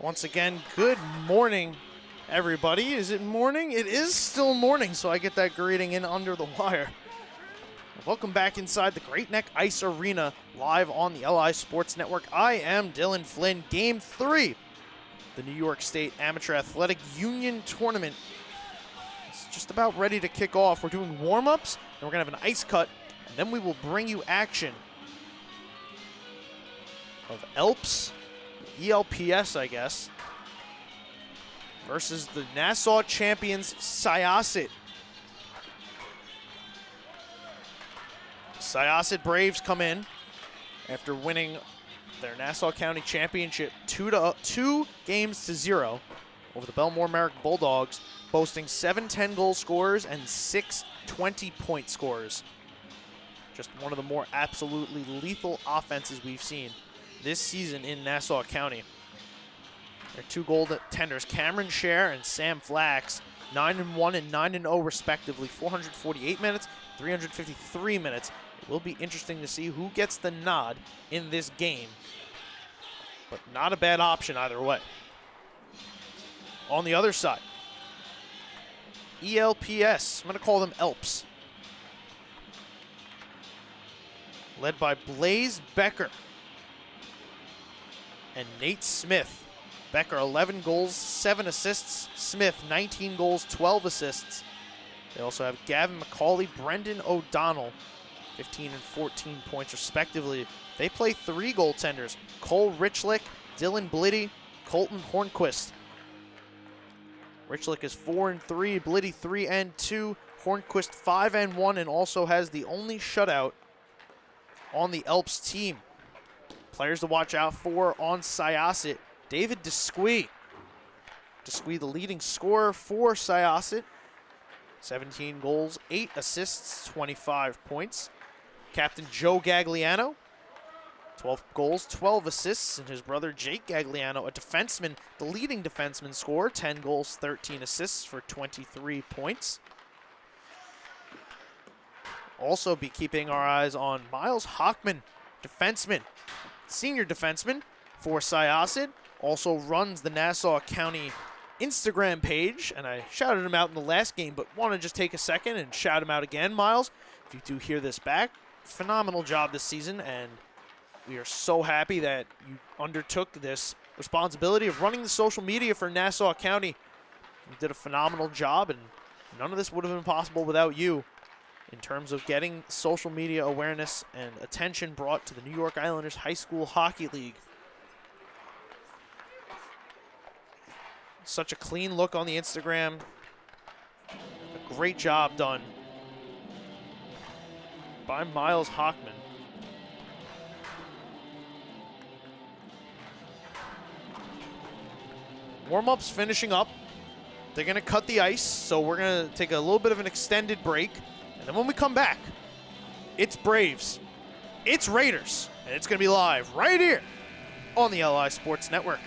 Once again, good morning, everybody. Is it morning? It is still morning, so I get that greeting in under the wire. Welcome back inside the Great Neck Ice Arena, live on the LI Sports Network. I am Dylan Flynn. Game 3, the New York State Amateur Athletic Union Tournament. It's just about ready to kick off. We're doing warm-ups, and we're going to have an ice cut, and then we will bring you action of ELPS, ELPS, I guess, versus the Nassau champions, Syosset. Syosset Braves come in after winning their Nassau County Championship 2 games to 0 over the Belmore Merrick Bulldogs, boasting 7 10-goal scorers and 6 20-point scorers. Just one of the more absolutely lethal offenses we've seen this season in Nassau County. Their 2 goaltenders, Cameron Scher and Sam Flax, 9-1 and 9-0 respectively, 448 minutes, 353 minutes. It will be interesting to see who gets the nod in this game, but not a bad option either way. On the other side, ELPS, I'm going to call them ELPS, led by Blaze Becker and Nate Smith. Becker, 11 goals, 7 assists. Smith, 19 goals, 12 assists. They also have Gavin McCauley, Brendan O'Donnell, 15 and 14 points respectively. They play 3 goaltenders, Cole Richlick, Dylan Bliddy, Colton Hornquist. Richlick is 4 and 3, Bliddy 3 and 2, Hornquist 5 and 1, and also has the only shutout on the ELPS team. Players to watch out for on Syosset, David Desquie. Desquie, the leading scorer for Syosset. 17 goals, 8 assists, 25 points. Captain Joe Gagliano, 12 goals, 12 assists, and his brother Jake Gagliano, a defenseman, the leading defenseman scorer, 10 goals, 13 assists for 23 points. Also be keeping our eyes on Miles Hockman, defenseman, senior defenseman for Syosset, also runs the Nassau County Instagram page, and I shouted him out in the last game, but want to just take a second and shout him out again, Miles. If you do hear this back, phenomenal job this season, and we are so happy that you undertook this responsibility of running the social media for Nassau County. You did a phenomenal job, and none of this would have been possible without you in terms of getting social media awareness and attention brought to the New York Islanders High School Hockey League. Such a clean look on the Instagram. A great job done by Miles Hockman. Warm-ups finishing up. They're going to cut the ice, so we're going to take a little bit of an extended break. And then when we come back, it's Braves, it's Raiders, and it's going to be live right here on the LI Sports Network.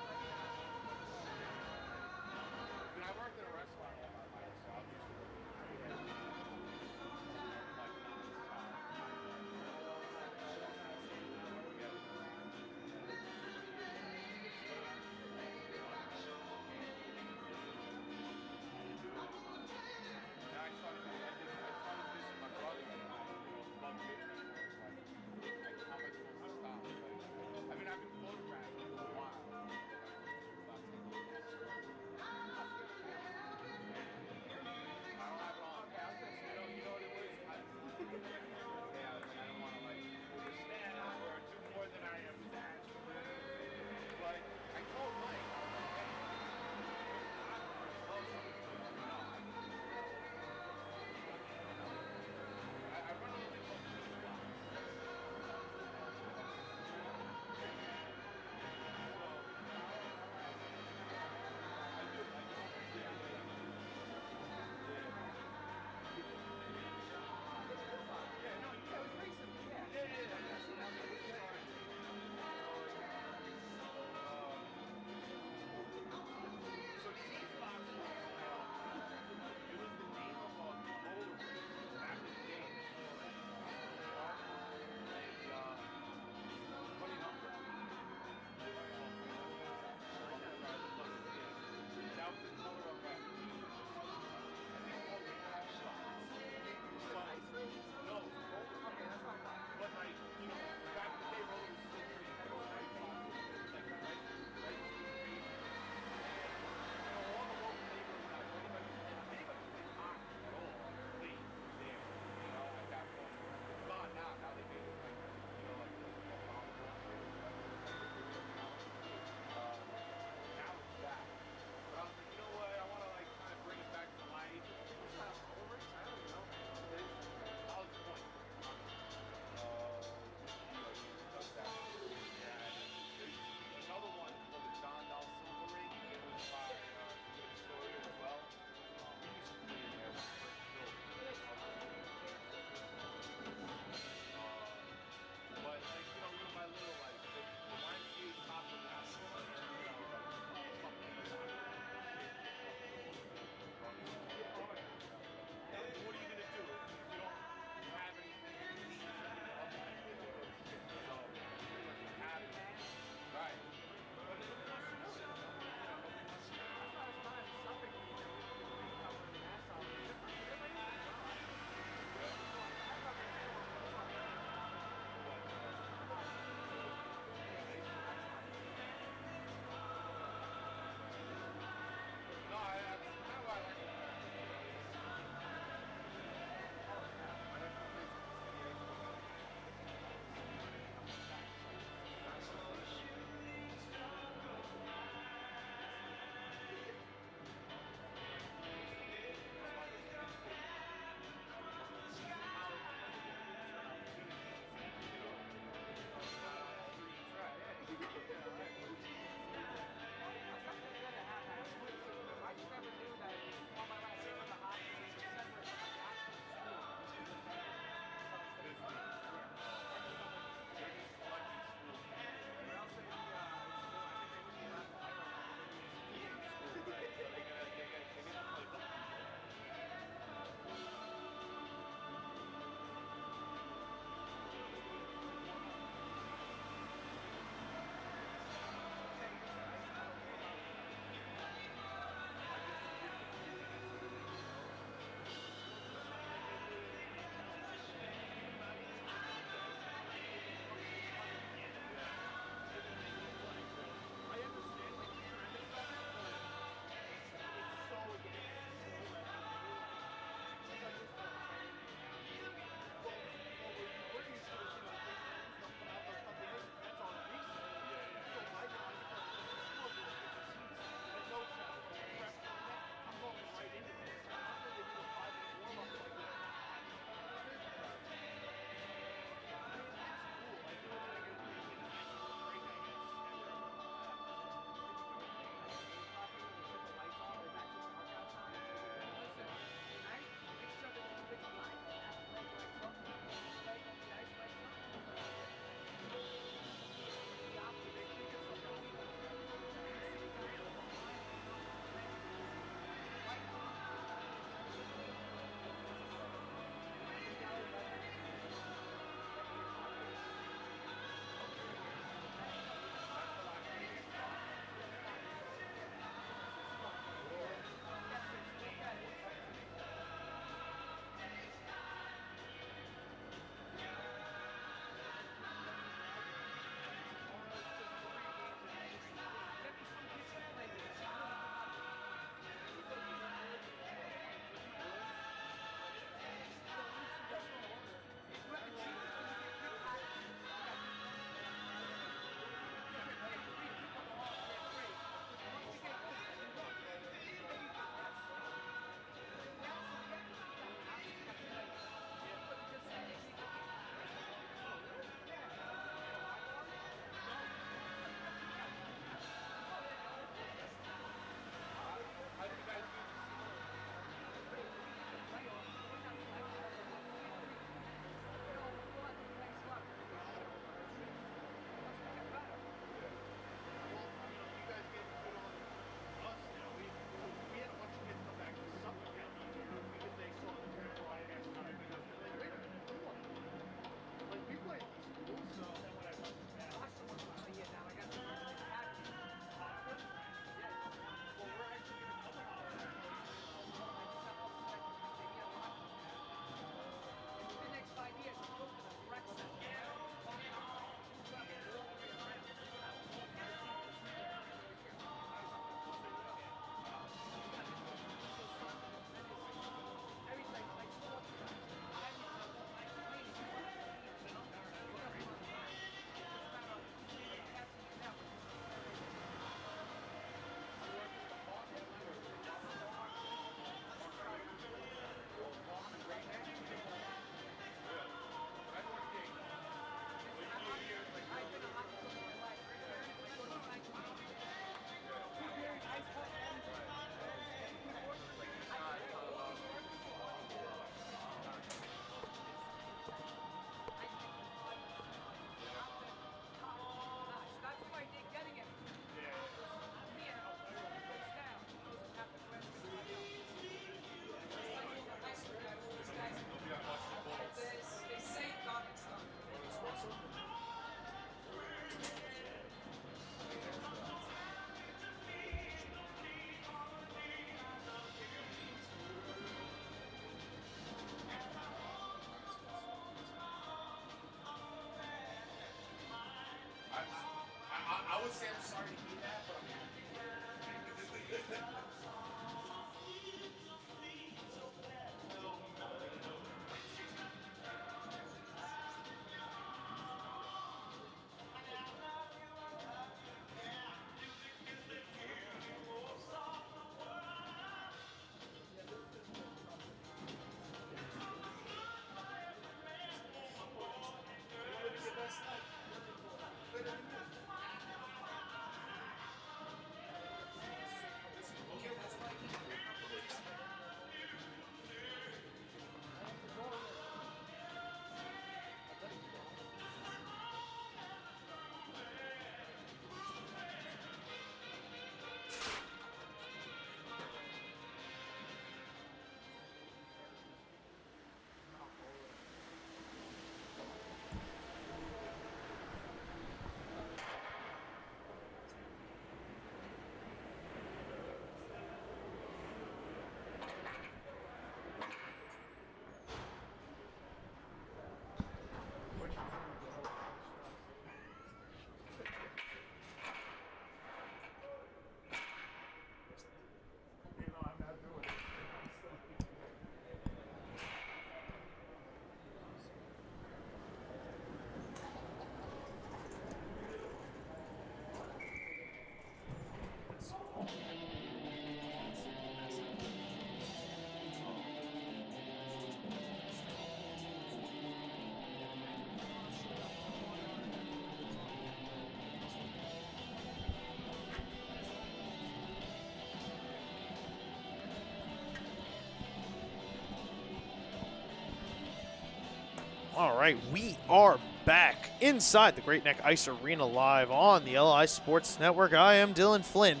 All right, we are back inside the Great Neck Ice Arena live on the LI Sports Network. I am Dylan Flynn.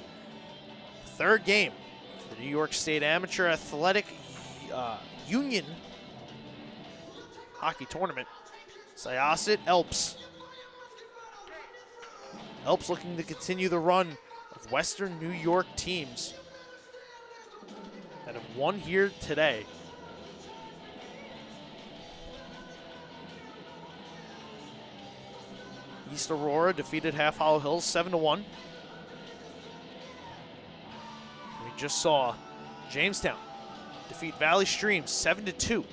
Third game for the New York State Amateur Athletic Union Hockey Tournament. Syosset, ELPS. ELPS looking to continue the run of Western New York teams that have won here today. East Aurora defeated Half Hollow Hills 7-1. We just saw Jamestown defeat Valley Stream 7-2.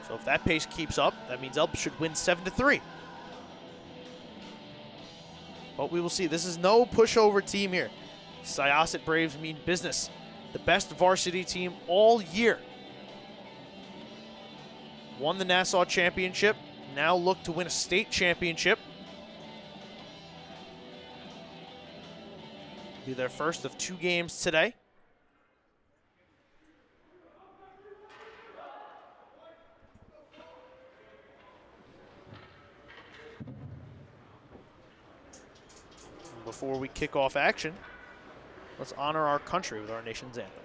So if that pace keeps up, that means ELPS should win 7-3. But we will see. This is no pushover team here. Syosset Braves mean business. The best varsity team all year. Won the Nassau Championship. Now look to win a state championship. Be their first of 2 games today. Before we kick off action, let's honor our country with our nation's anthem.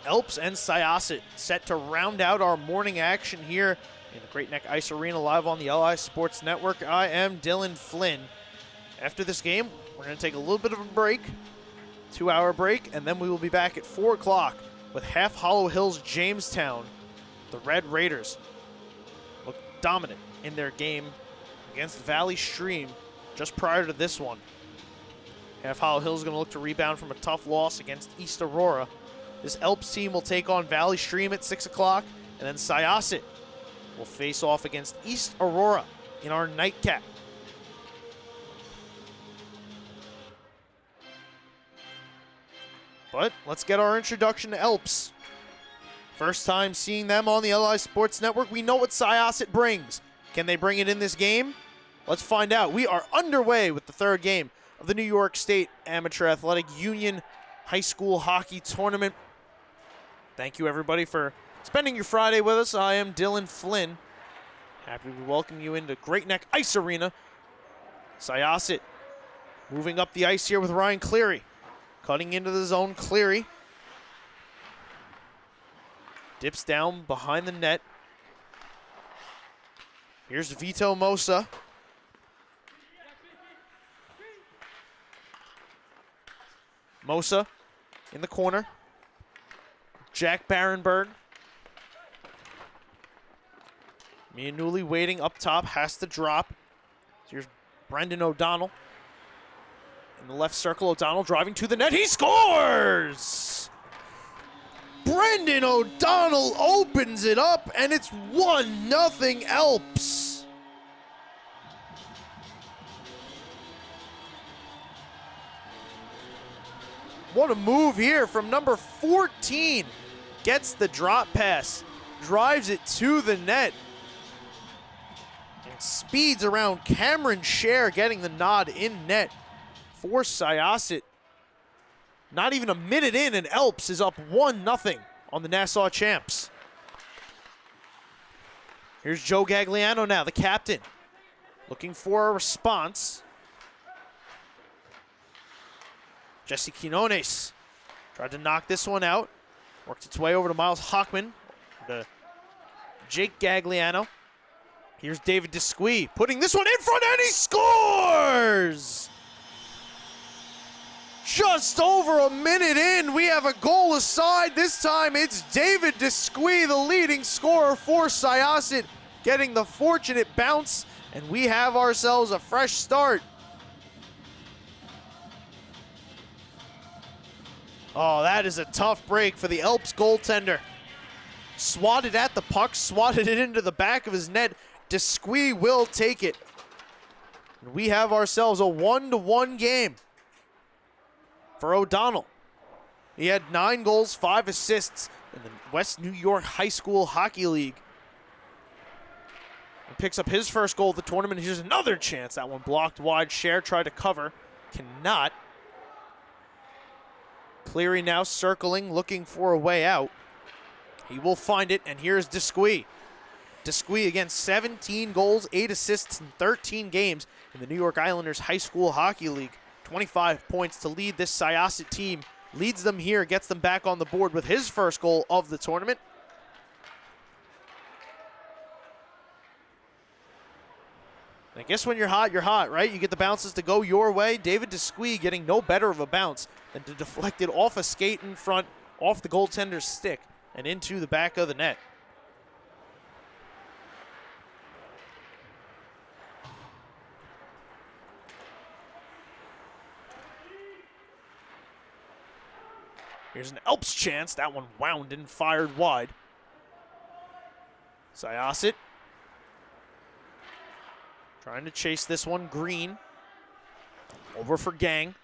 ELPS and Syosset set to round out our morning action here in the Great Neck Ice Arena live on the LI Sports Network. I am Dylan Flynn. After this game, we're going to take a little bit of a break, 2-hour break, and then we will be back at 4 o'clock with Half Hollow Hills Jamestown. The Red Raiders look dominant in their game against Valley Stream just prior to this one. Half Hollow Hills is going to look to rebound from a tough loss against East Aurora. This ELPS team will take on Valley Stream at 6 o'clock, and then Syosset will face off against East Aurora in our nightcap. But let's get our introduction to ELPS. First time seeing them on the LI Sports Network. We know what Syosset brings. Can they bring it in this game? Let's find out. We are underway with the third game of the New York State Amateur Athletic Union High School Hockey Tournament. Thank you, everybody, for spending your Friday with us. I am Dylan Flynn. Happy to welcome you into Great Neck Ice Arena. Syosset moving up the ice here with Ryan Cleary. Cutting into the zone, Cleary dips down behind the net. Here's Vito Mosa. Mosa in the corner. Jack Barenberg. Mianulli waiting up top, has to drop. Here's Brendan O'Donnell. In the left circle, O'Donnell driving to the net. He scores! Brendan O'Donnell opens it up, and it's 1-0 ELPS. What a move here from number 14. Gets the drop pass, drives it to the net, and speeds around Cameron Scher, getting the nod in net for Syosset. Not even a minute in, and ELPS is up 1-0 on the Nassau Champs. Here's Joe Gagliano now, the captain, looking for a response. Jesse Quinones tried to knock this one out. Worked its way over to Miles Hockman, to Jake Gagliano. Here's David Desquie putting this one in front, and he scores! Just over a minute in, we have a goal aside. This time it's David Desquie, the leading scorer for Syosset, getting the fortunate bounce, and we have ourselves a fresh start. Oh, that is a tough break for the ELPS goaltender. Swatted at the puck, swatted it into the back of his net. Desquie will take it. And we have ourselves a 1-1 game for O'Donnell. He had 9 goals, 5 assists in the West New York High School Hockey League. He picks up his first goal of the tournament. Here's another chance. That one blocked wide. Scher tried to cover. Cannot. Cleary now circling, looking for a way out. He will find it, and here's Desquie. Desquie again, 17 goals, 8 assists in 13 games in the New York Islanders High School Hockey League. 25 points to lead this Syosset team. Leads them here, gets them back on the board with his first goal of the tournament. I guess when you're hot, right? You get the bounces to go your way. David Desquie getting no better of a bounce than to deflect it off a skate in front, off the goaltender's stick, and into the back of the net. Here's an ELPS chance. That one wound and fired wide. Syosset trying to chase this one. Green over for Gang.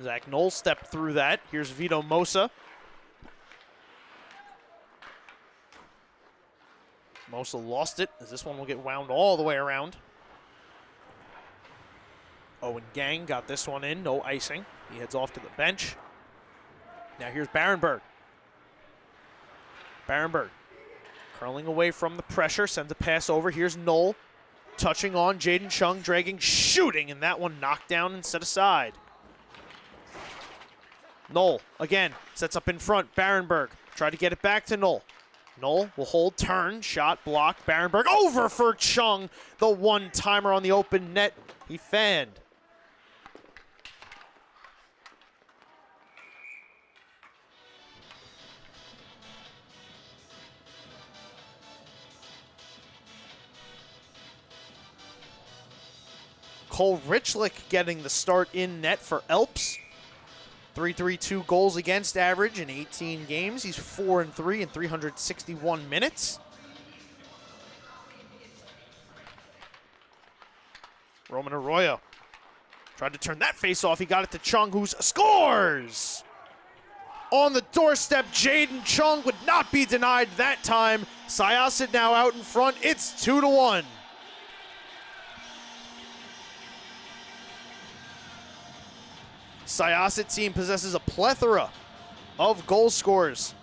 Zach Knoll stepped through that. Here's Vito Mosa. Mosa lost it, as this one will get wound all the way around. Owen Gang got this one in, no icing. He heads off to the bench. Now here's Barenberg. Barenberg curling away from the pressure, sends a pass over. Here's Knoll touching on Jaden Chung, dragging, shooting, and that one knocked down and set aside. Knoll, again, sets up in front. Barenberg, try to get it back to Knoll. Knoll will hold, turn, shot, block. Barenberg over for Chung. The one-timer on the open net. He fanned. Cole Richlick getting the start in net for ELPS. 332 goals against average in 18 games. He's 4-3 in 361 minutes. Roman Arroyo tried to turn that face off. He got it to Chung, who scores! On the doorstep, Jaden Chung would not be denied that time. Syosset now out in front. It's 2-1. Syosset team possesses a plethora of goal scorers.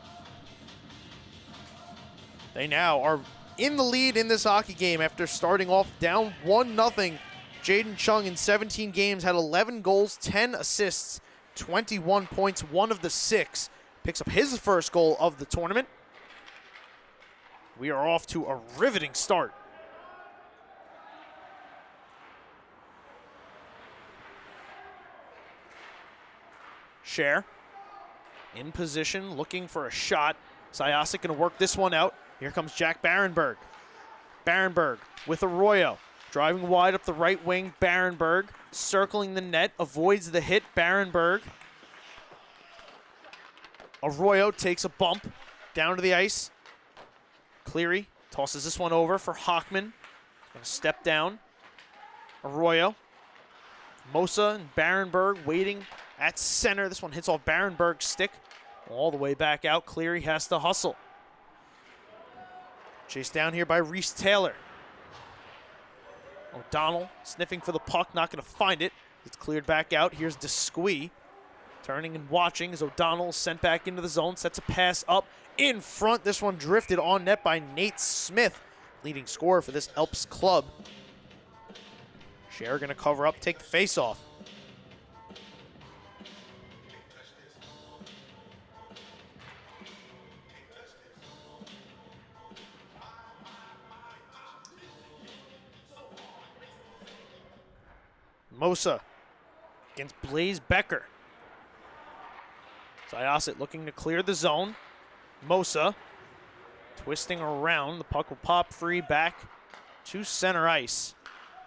They now are in the lead in this hockey game after starting off down 1-0. Jaden Chung in 17 games had 11 goals, 10 assists, 21 points, one of the 6. Picks up his first goal of the tournament. We are off to a riveting start. Scher in position, looking for a shot. Syosset going to work this one out. Here comes Jack Barenberg. Barenberg with Arroyo. Driving wide up the right wing. Barenberg circling the net, avoids the hit. Barenberg. Arroyo takes a bump down to the ice. Cleary tosses this one over for Hockman. Going to step down. Arroyo. Mosa and Barenberg waiting at center. This one hits off Barenberg's stick all the way back out. Cleary has to hustle. Chased down here by Reese Taylor. O'Donnell sniffing for the puck, not going to find it. It's cleared back out. Here's Desquie turning and watching as O'Donnell sent back into the zone, sets a pass up in front. This one drifted on net by Nate Smith, leading scorer for this ELPS club. Scher going to cover up, take the face off. Mosa against Blaze Becker. Syosset looking to clear the zone. Mosa twisting around. The puck will pop free back to center ice.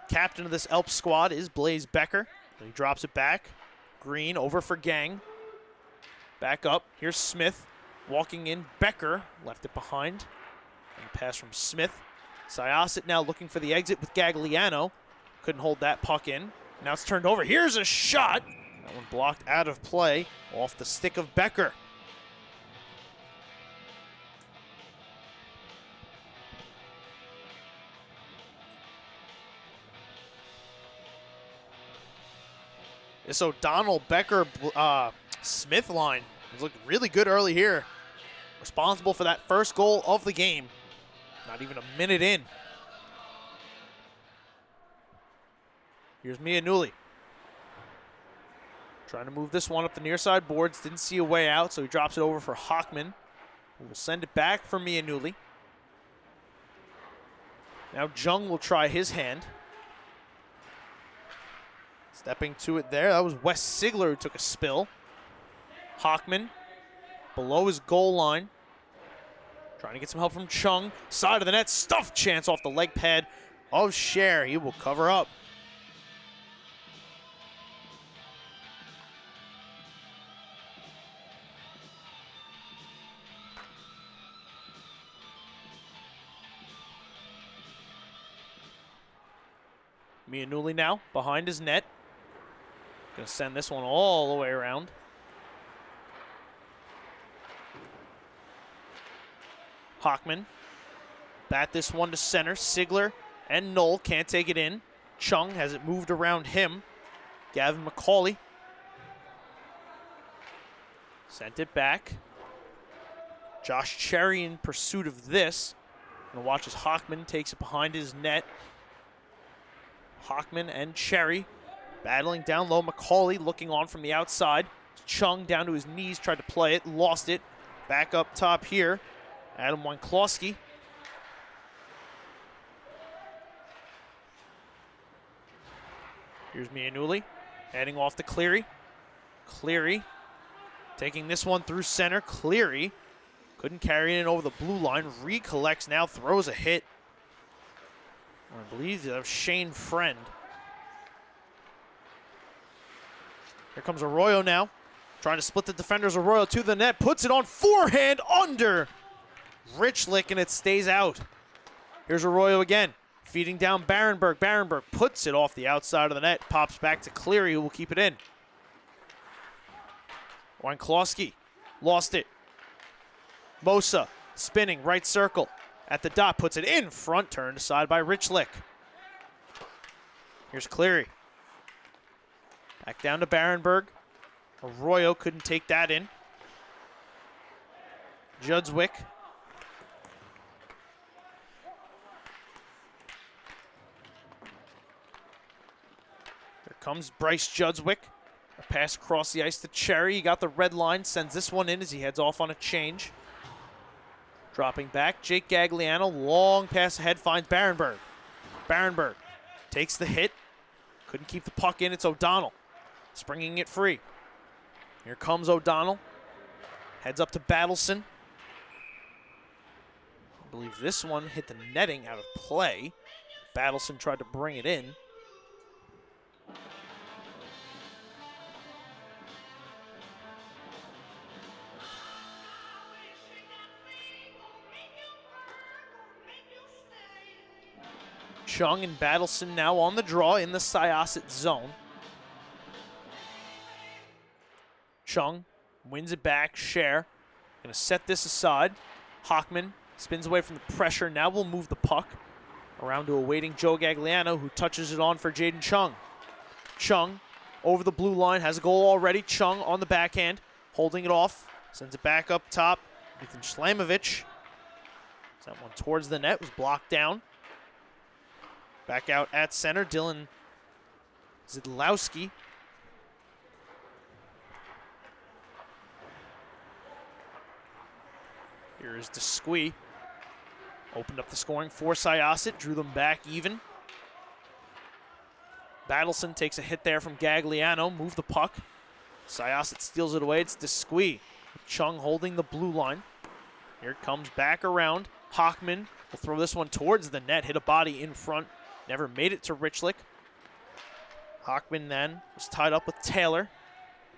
Captain of this ELPS squad is Blaze Becker. He drops it back. Green over for Gang. Back up. Here's Smith walking in. Becker left it behind. And a pass from Smith. Syosset now looking for the exit with Gagliano. Couldn't hold that puck in. Now it's turned over. Here's a shot. That one blocked out of play off the stick of Becker. This O'Donnell, Becker, Smith line has looked really good early here. Responsible for that first goal of the game. Not even a minute in. Here's Mianulli. Trying to move this one up the near side boards. Didn't see a way out, so he drops it over for Hockman, who will send it back for Mianulli. Now Jung will try his hand. Stepping to it there. That was Wes Sigler who took a spill. Hockman below his goal line. Trying to get some help from Chung. Side of the net. Stuffed chance off the leg pad of Scher. He will cover up. Mianulli now behind his net. Gonna send this one all the way around. Hockman. Bat this one to center. Sigler and Knoll can't take it in. Chung has it moved around him. Gavin McCauley. Sent it back. Josh Cherry in pursuit of this. Gonna watch as Hockman takes it behind his net. Hockman and Cherry battling down low. McCauley looking on from the outside. Chung down to his knees, tried to play it, lost it. Back up top here, Adam Wynklowski. Here's Mianulli, heading off to Cleary. Cleary taking this one through center. Cleary couldn't carry it in over the blue line. Recollects now, throws a hit. I believe that was Shane Friend. Here comes Arroyo now, trying to split the defenders. Arroyo to the net, puts it on forehand under Richlick, and it stays out. Here's Arroyo again, feeding down Barenberg. Barenberg puts it off the outside of the net, pops back to Cleary, who will keep it in. Wynklowski lost it. Mosa spinning, right circle. At the dot, puts it in front, turned aside by Richlick. Here's Cleary. Back down to Barenberg. Arroyo couldn't take that in. Judswick. Here comes Bryce Judswick. A pass across the ice to Cherry. He got the red line, sends this one in as he heads off on a change. Dropping back, Jake Gagliano, long pass ahead, finds Barenberg. Barenberg takes the hit. Couldn't keep the puck in, it's O'Donnell. Springing it free. Here comes O'Donnell. Heads up to Battleson. I believe this one hit the netting out of play. Battleson tried to bring it in. Chung and Battleson now on the draw in the Syosset zone. Chung wins it back. Scher going to set this aside. Hockman spins away from the pressure. Now will move the puck around to a waiting Joe Gagliano, who touches it on for Jaden Chung. Chung over the blue line, has a goal already. Chung on the backhand, holding it off. Sends it back up top. Ethan Schlamovich. That one towards the net, was blocked down. Back out at center, Dylan Zidlowski. Here is Desquie. Opened up the scoring for Syosset, drew them back even. Battleson takes a hit there from Gagliano, moved the puck. Syosset steals it away, it's Desquie. Chung holding the blue line. Here it comes back around. Hockman will throw this one towards the net, hit a body in front. Never made it to Richlick. Hockman then was tied up with Taylor.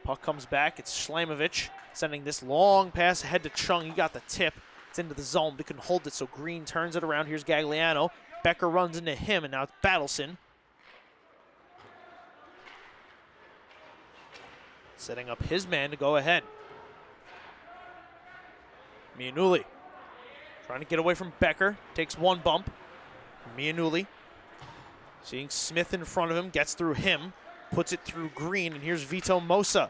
Puck comes back. It's Schlamovich sending this long pass ahead to Chung. He got the tip. It's into the zone, but he couldn't hold it, so Green turns it around. Here's Gagliano. Becker runs into him, and now it's Battleson. Setting up his man to go ahead. Mianulli trying to get away from Becker. Takes one bump. Mianulli seeing Smith in front of him, gets through him, puts it through Green, and here's Vito Mosa.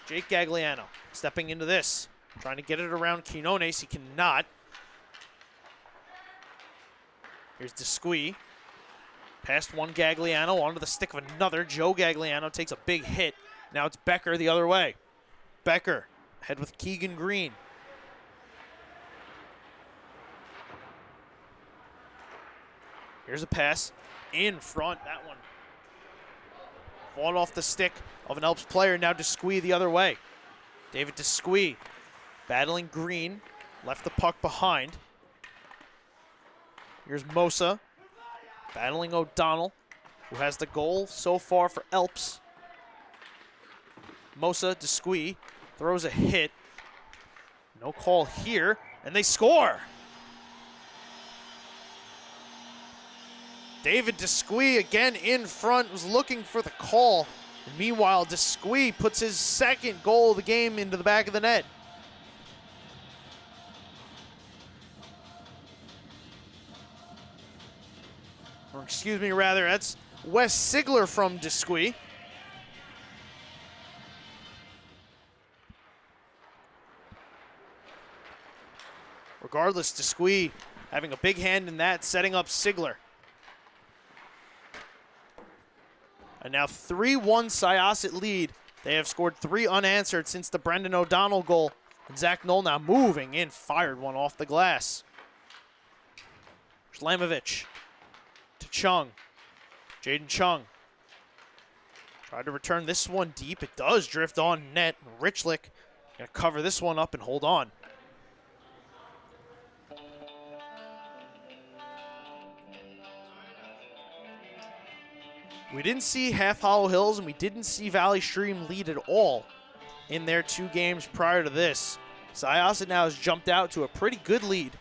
Jake Gagliano stepping into this, trying to get it around Quinones. He cannot. Here's Desquie. Past one Gagliano, onto the stick of another. Joe Gagliano takes a big hit. Now it's Becker the other way. Becker, head with Keegan Green. Here's a pass in front. That one fought off the stick of an ELPS player. Now Desquie the other way. David Desquie battling Green. Left the puck behind. Here's Mosa battling O'Donnell, who has the goal so far for ELPS. Mosa, Desquie throws a hit. No call here, and they score. David Desquie again in front, was looking for the call. And meanwhile, Desquie puts his second goal of the game into the back of the net. Or excuse me, rather, that's Wes Sigler from Desquie. Regardless, Desquie having a big hand in that, setting up Sigler. And now 3-1 Syosset lead. They have scored 3 unanswered since the Brendan O'Donnell goal. And Zach Knoll now moving in, fired one off the glass. Slamovich to Chung. Jaden Chung tried to return this one deep. It does drift on net. Richlick gonna cover this one up and hold on. We didn't see Half Hollow Hills and we didn't see Valley Stream lead at all in their 2 games prior to this. Syosset now has jumped out to a pretty good lead.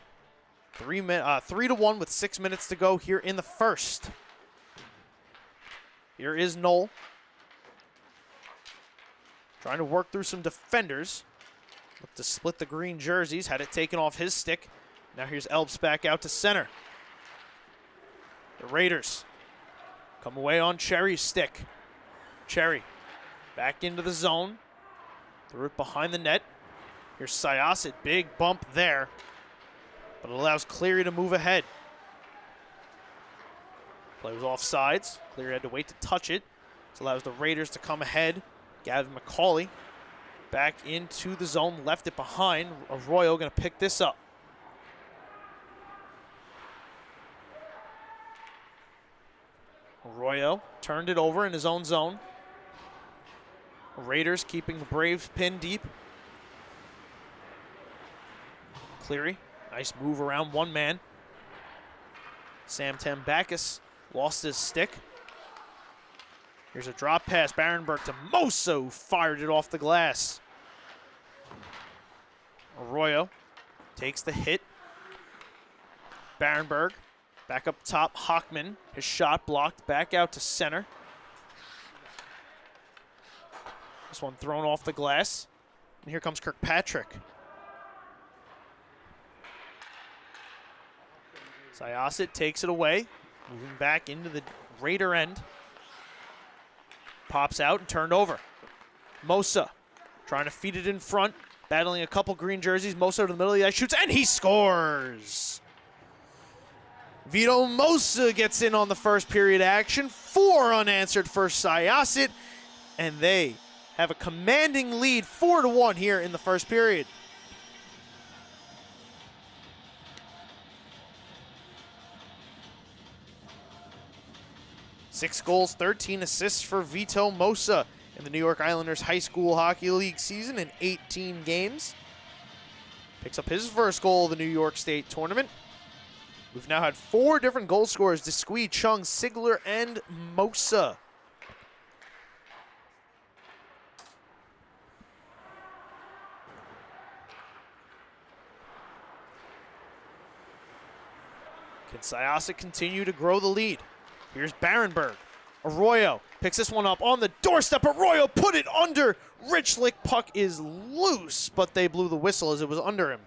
3-1 with 6 minutes to go here in the first. Here is Knoll. Trying to work through some defenders. Look to split the green jerseys. Had it taken off his stick. Now here's ELPS back out to center. The Raiders come away on Cherry's stick. Cherry back into the zone. Threw it behind the net. Here's Syosset. Big bump there. But it allows Cleary to move ahead. Play was offsides. Cleary had to wait to touch it. This allows the Raiders to come ahead. Gavin McCauley back into the zone, left it behind. Arroyo going to pick this up. Arroyo turned it over in his own zone. Raiders keeping the Braves pinned deep. Cleary, nice move around one man. Sam Tambakis lost his stick. Here's a drop pass, Barenberg to Moso, who fired it off the glass. Arroyo takes the hit. Barenberg back up top, Hockman. His shot blocked, back out to center. This one thrown off the glass. And here comes Kirkpatrick. Syosset takes it away, moving back into the Raider end. Pops out and turned over. Mosa trying to feed it in front, battling a couple green jerseys. Mosa to the middle of the ice, shoots, and he scores! Vito Mosa gets in on the first period action. 4 unanswered for Syosset, and they have a commanding lead 4-1 here in the first period. Six goals, 13 assists for Vito Mosa in the New York Islanders High School Hockey League season in 18 games. Picks up his first goal of the New York State tournament. We've now had 4 different goal scorers: Desquee, Chung, Sigler, and Mosa. Can Syosset continue to grow the lead? Here's Barenberg. Arroyo picks this one up on the doorstep. Arroyo put it under. Richlick, puck is loose, but they blew the whistle as it was under him.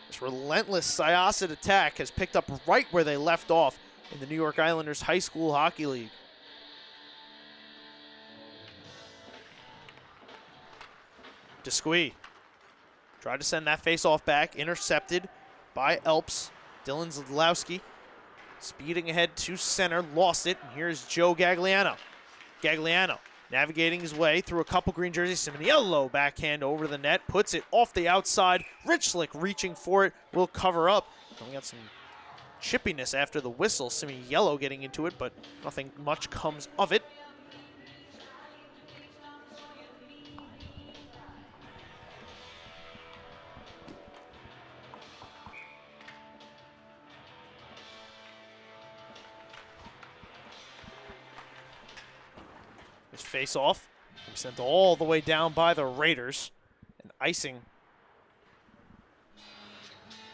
This relentless Syosset attack has picked up right where they left off in the New York Islanders High School Hockey League. Desquee tried to send that face-off back, intercepted by ELPS. Dylan Zlowski speeding ahead to center, lost it, and here's Joe Gagliano. Gagliano navigating his way through a couple green jerseys. Simoniello backhand over the net, puts it off the outside. Richlick reaching for it, will cover up. And we got some chippiness after the whistle. Simoniello getting into it, but nothing much comes of it. Face off, sent all the way down by the Raiders, and icing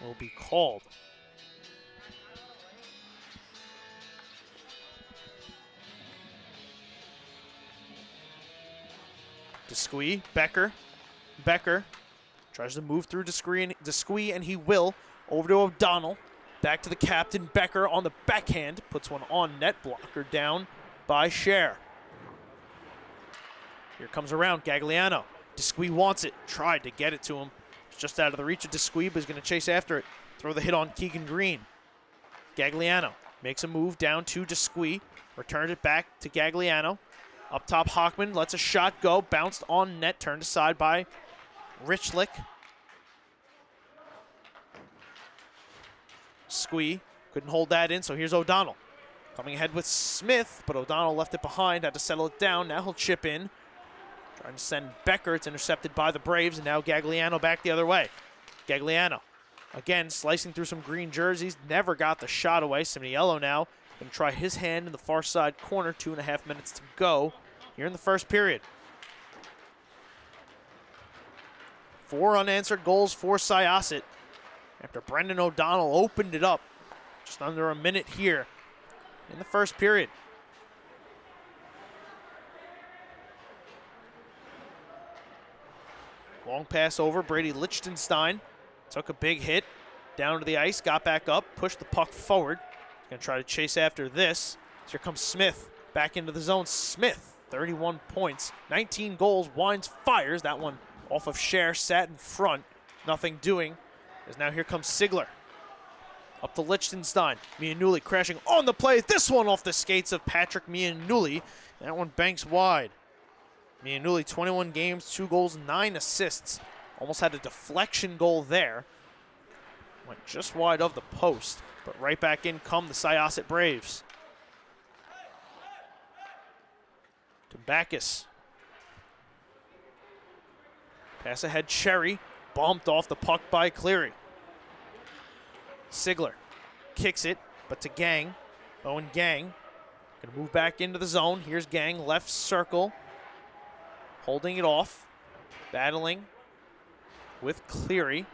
will be called. Desquee, Becker tries to move through Desquee, and he will. Over to O'Donnell, back to the captain, Becker on the backhand, puts one on net, blocker down by Scher. Here comes around Gagliano. Desquee wants it. Tried to get it to him. It's just out of the reach of Desquee, but he's going to chase after it. Throw the hit on Keegan Green. Gagliano makes a move down to Desquie. Returns it back to Gagliano. Up top, Hockman lets a shot go. Bounced on net, turned aside by Richlick. Squee couldn't hold that in, so here's O'Donnell. Coming ahead with Smith, but O'Donnell left it behind, had to settle it down. Now he'll chip in. Trying to send Becker. It's intercepted by the Braves, and now Gagliano back the other way. Gagliano, again, slicing through some green jerseys. Never got the shot away. Simoniello now going to try his hand in the far side corner. 2.5 minutes to go here in the first period. 4 unanswered goals for Syosset after Brendan O'Donnell opened it up just under a minute here in the first period. Long pass over. Brady Lichtenstein took a big hit down to the ice, got back up, pushed the puck forward. Going to try to chase after this. Here comes Smith back into the zone. Smith, 31 points, 19 goals, winds, fires. That one off of Scher, sat in front. Nothing doing. As now here comes Sigler. Up to Lichtenstein. Mianulli crashing on the play. This one off the skates of Patrick Mianulli. That one banks wide. Mianulli, 21 games, 2 goals, 9 assists. Almost had a deflection goal there. Went just wide of the post, but right back in come the Syosset Braves. To Backus. Pass ahead, Cherry. Bumped off the puck by Cleary. Sigler kicks it, but to Gang. Owen Gang. Gonna move back into the zone. Here's Gang, left circle. Holding it off. Battling with Cleary.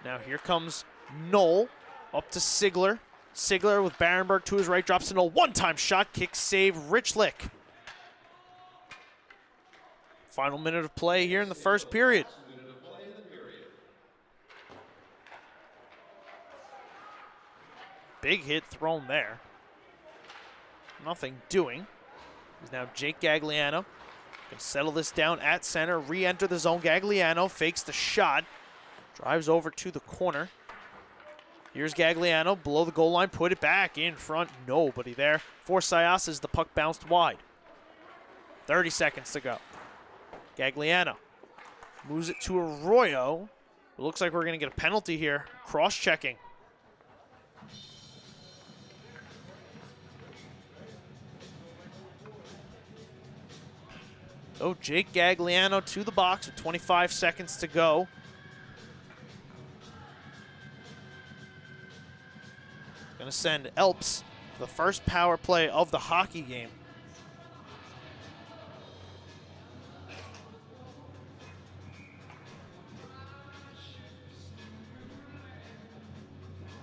Now here comes Knoll. Up to Sigler. Sigler with Barenberg to his right. Drops in a one-time shot. Kick save, Richlick. Final minute of play here in the first period. Big hit thrown there. Nothing doing. Is now Jake Gagliano. Can settle this down at center. Re-enter the zone. Gagliano fakes the shot. Drives over to the corner. Here's Gagliano below the goal line. Put it back in front. Nobody there. For Syosset as the puck bounced wide. 30 seconds to go. Gagliano moves it to Arroyo. It looks like we're going to get a penalty here. Cross-checking. So Jake Gagliano to the box with 25 seconds to go. Going to send ELPS the first power play of the hockey game.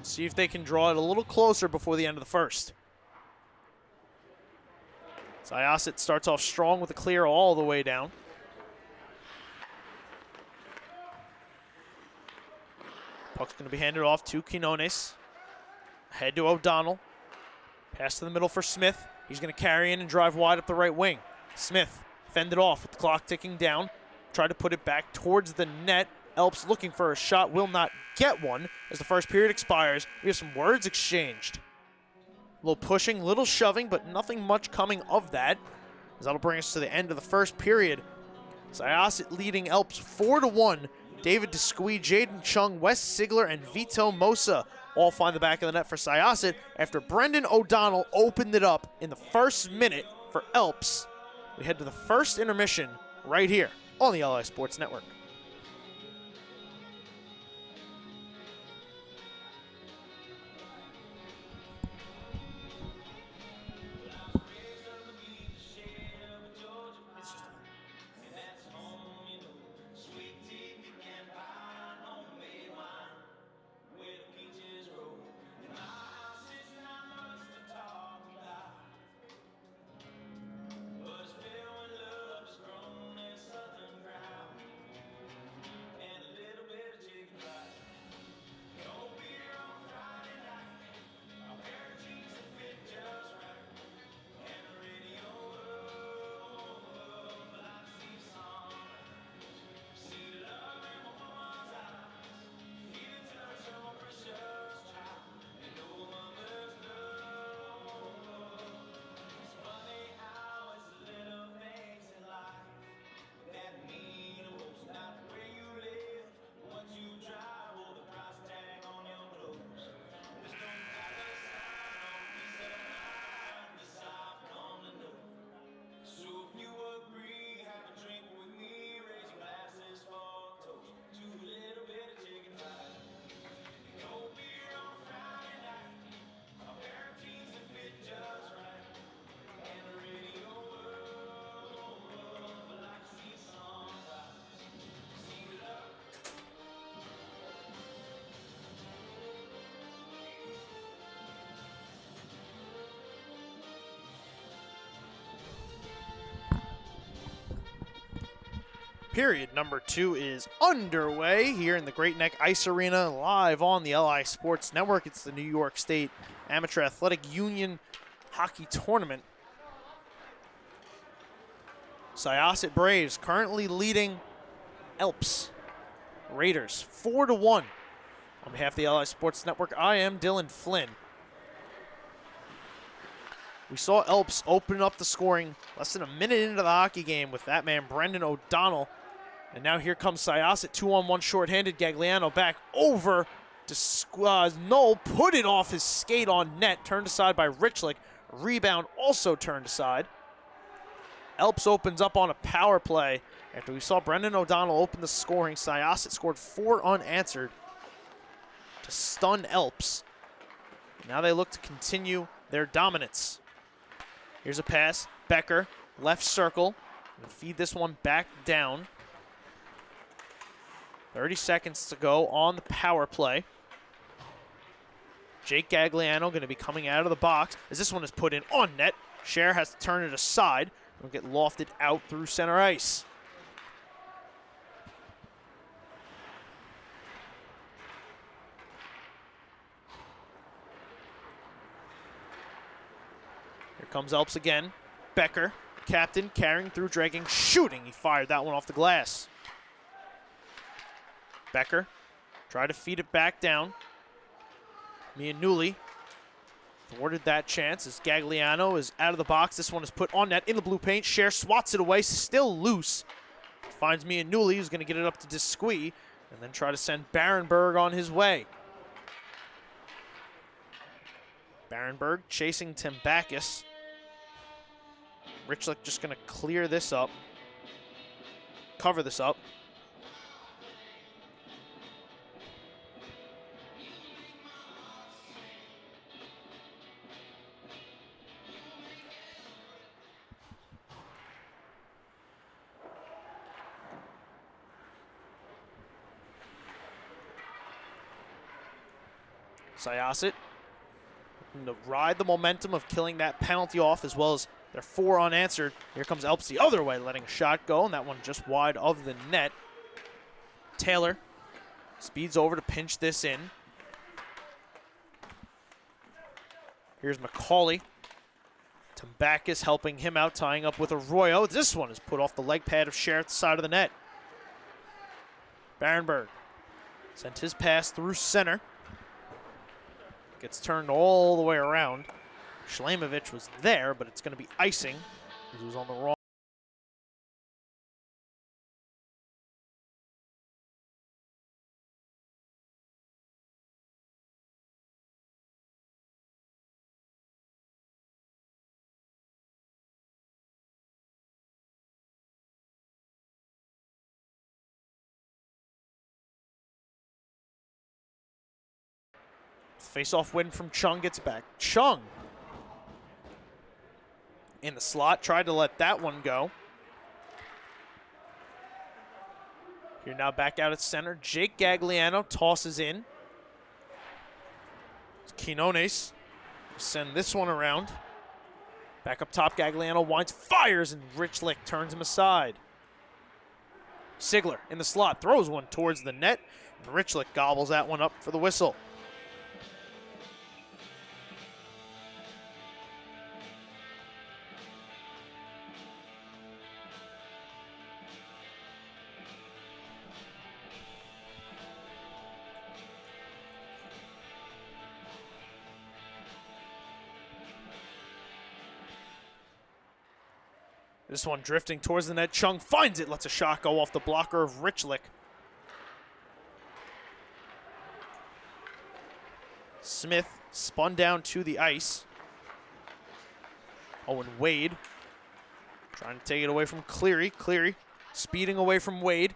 See if they can draw it a little closer before the end of the first. Syosset starts off strong with a clear all the way down. Puck's going to be handed off to Quinones. Head to O'Donnell. Pass to the middle for Smith. He's going to carry in and drive wide up the right wing. Smith fended off with the clock ticking down. Try to put it back towards the net. ELPS looking for a shot, will not get one. As the first period expires, we have some words exchanged. A little pushing, little shoving, but nothing much coming of that. As that'll bring us to the end of the first period. Syosset leading ELPS 4-1. David Desquie, Jaden Chung, Wes Sigler, and Vito Mosa all find the back of the net for Syosset after Brendan O'Donnell opened it up in the first minute for ELPS. We head to the first intermission right here on the LI Sports Network. Period number 2 is underway here in the Great Neck Ice Arena, live on the LI Sports Network. It's the New York State Amateur Athletic Union Hockey Tournament. Syosset Braves currently leading ELPS Raiders 4-1. On behalf of the LI Sports Network, I am Dylan Flynn. We saw ELPS open up the scoring less than a minute into the hockey game with that man, Brendan O'Donnell. And now here comes Syosset, 2-on-1 shorthanded. Gagliano back over to Knoll, put it off his skate on net, turned aside by Richlick. Rebound also turned aside. ELPS opens up on a power play. After we saw Brendan O'Donnell open the scoring, Syosset scored 4 unanswered to stun ELPS. Now they look to continue their dominance. Here's a pass. Becker, left circle. Gonna feed this one back down. 30 seconds to go on the power play. Jake Gagliano going to be coming out of the box as this one is put in on net. Scher has to turn it aside. It'll get lofted out through center ice. Here comes ELPS again. Becker, captain, carrying through, dragging, shooting. He fired that one off the glass. Becker tried to feed it back down. Mianulli thwarted that chance as Gagliano is out of the box. This one is put on net in the blue paint. Scher swats it away, still loose. Finds Mianulli, who's going to get it up to Desquis, and then try to send Barenberg on his way. Barenberg chasing Timbakis. Richlick just going to clear this up, cover this up. Syosset to ride the momentum of killing that penalty off, as well as their 4 unanswered. Here comes ELPS the other way, letting a shot go, and that one just wide of the net. Taylor speeds over to pinch this in. Here's McCauley. Timbakis helping him out, tying up with Arroyo. This one is put off the leg pad of Scher at the side of the net. Barenberg sent his pass through center. Gets turned all the way around. Shlemovich was there, but it's going to be icing because he was on the wrong. Face-off win from Chung, gets back. Chung in the slot, tried to let that one go. Here now back out at center. Jake Gagliano tosses in. Quinones send this one around. Back up top, Gagliano winds, fires, and Richlick turns him aside. Sigler in the slot, throws one towards the net, and Richlick gobbles that one up for the whistle. This one drifting towards the net. Chung finds it, lets a shot go off the blocker of Richlick. Smith spun down to the ice. Owen Wade trying to take it away from Cleary. Cleary speeding away from Wade.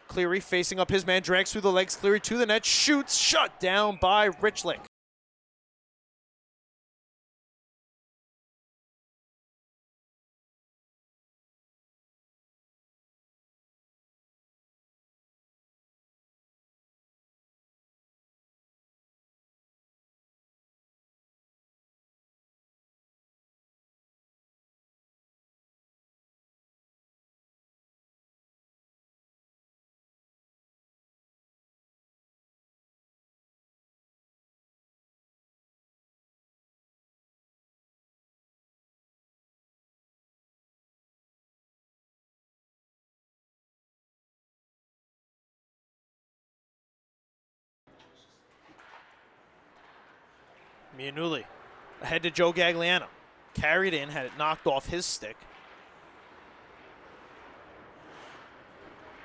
Cleary facing up his man, drags through the legs. Cleary to the net, shoots, shut down by Richlick. Mianulli ahead to Joe Gagliano. Carried in, had it knocked off his stick.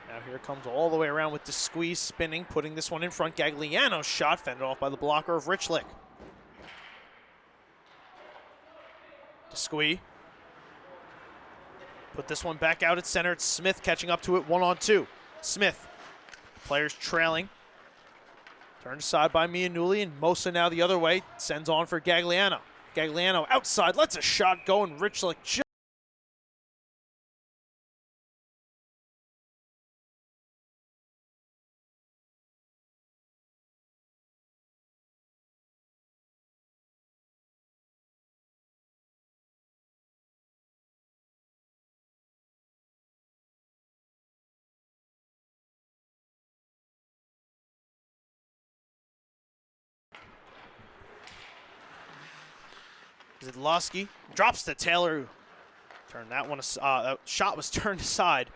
Now here comes all the way around with the squeeze spinning, putting this one in front. Gagliano's shot fended off by the blocker of Richlick. DeSquee. Put this one back out at center. It's Smith catching up to it 1-on-2. Smith. Players trailing. Turned aside by Mianulli, and Mosa now the other way. Sends on for Gagliano. Gagliano outside, lets a shot go, and Richlick just Zidlowski drops to Taylor. Turn that one. Shot was turned aside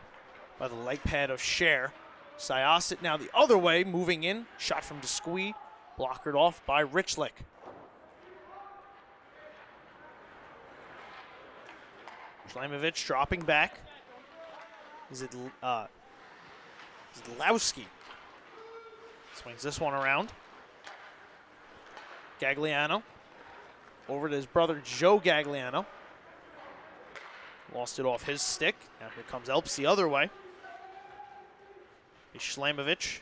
by the leg pad of Scher. Syosset now the other way, moving in. Shot from DeSquee, blockered off by Richlick. Shlamovich dropping back. Zidlowski swings this one around. Gagliano. Over to his brother, Joe Gagliano. Lost it off his stick. Now here comes ELPS the other way. Shlamovich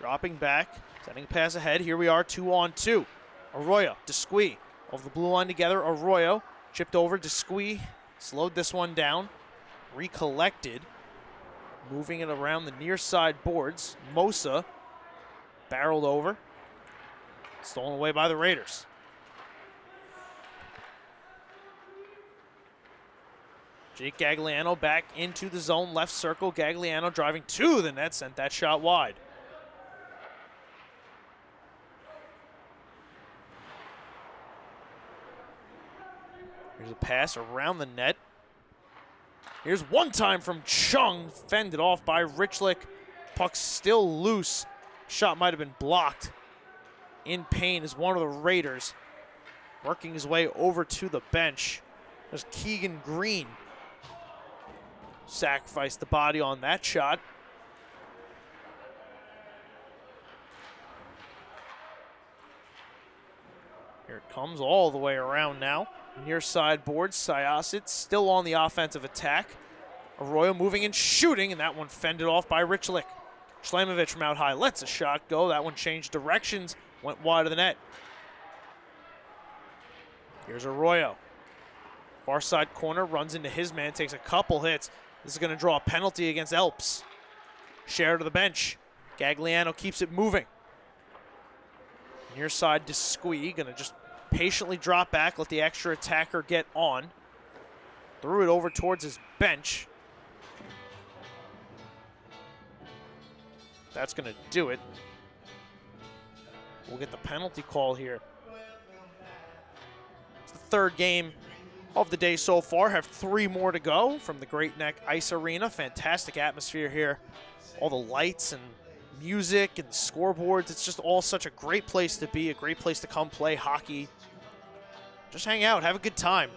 dropping back, sending a pass ahead. Here we are, 2-on-2. Arroyo, DeSquee, over the blue line together. Arroyo chipped over. DeSquee slowed this one down, recollected, moving it around the near side boards. Mosa barreled over, stolen away by the Raiders. Jake Gagliano back into the zone, left circle. Gagliano driving to the net, sent that shot wide. Here's a pass around the net. Here's one time from Chung, fended off by Richlick. Puck still loose. Shot might have been blocked. In pain is one of the Raiders, working his way over to the bench. There's Keegan Green. Sacrificed the body on that shot. Here it comes all the way around now. Near side board, Syosset still on the offensive attack. Arroyo moving and shooting, and that one fended off by Richlick. Shlamovich from out high lets a shot go. That one changed directions, went wide of the net. Here's Arroyo. Far side corner, runs into his man, takes a couple hits. This is going to draw a penalty against ELPS. Scher to the bench. Gagliano keeps it moving. Near side DeSquee, going to just patiently drop back, let the extra attacker get on. Threw it over towards his bench. That's going to do it. We'll get the penalty call here. It's the third game of the day so far. Have 3 more to go from the Great Neck Ice Arena. Fantastic atmosphere here. All the lights and music and scoreboards. It's just all such a great place to be, a great place to come play hockey. Just hang out, have a good time.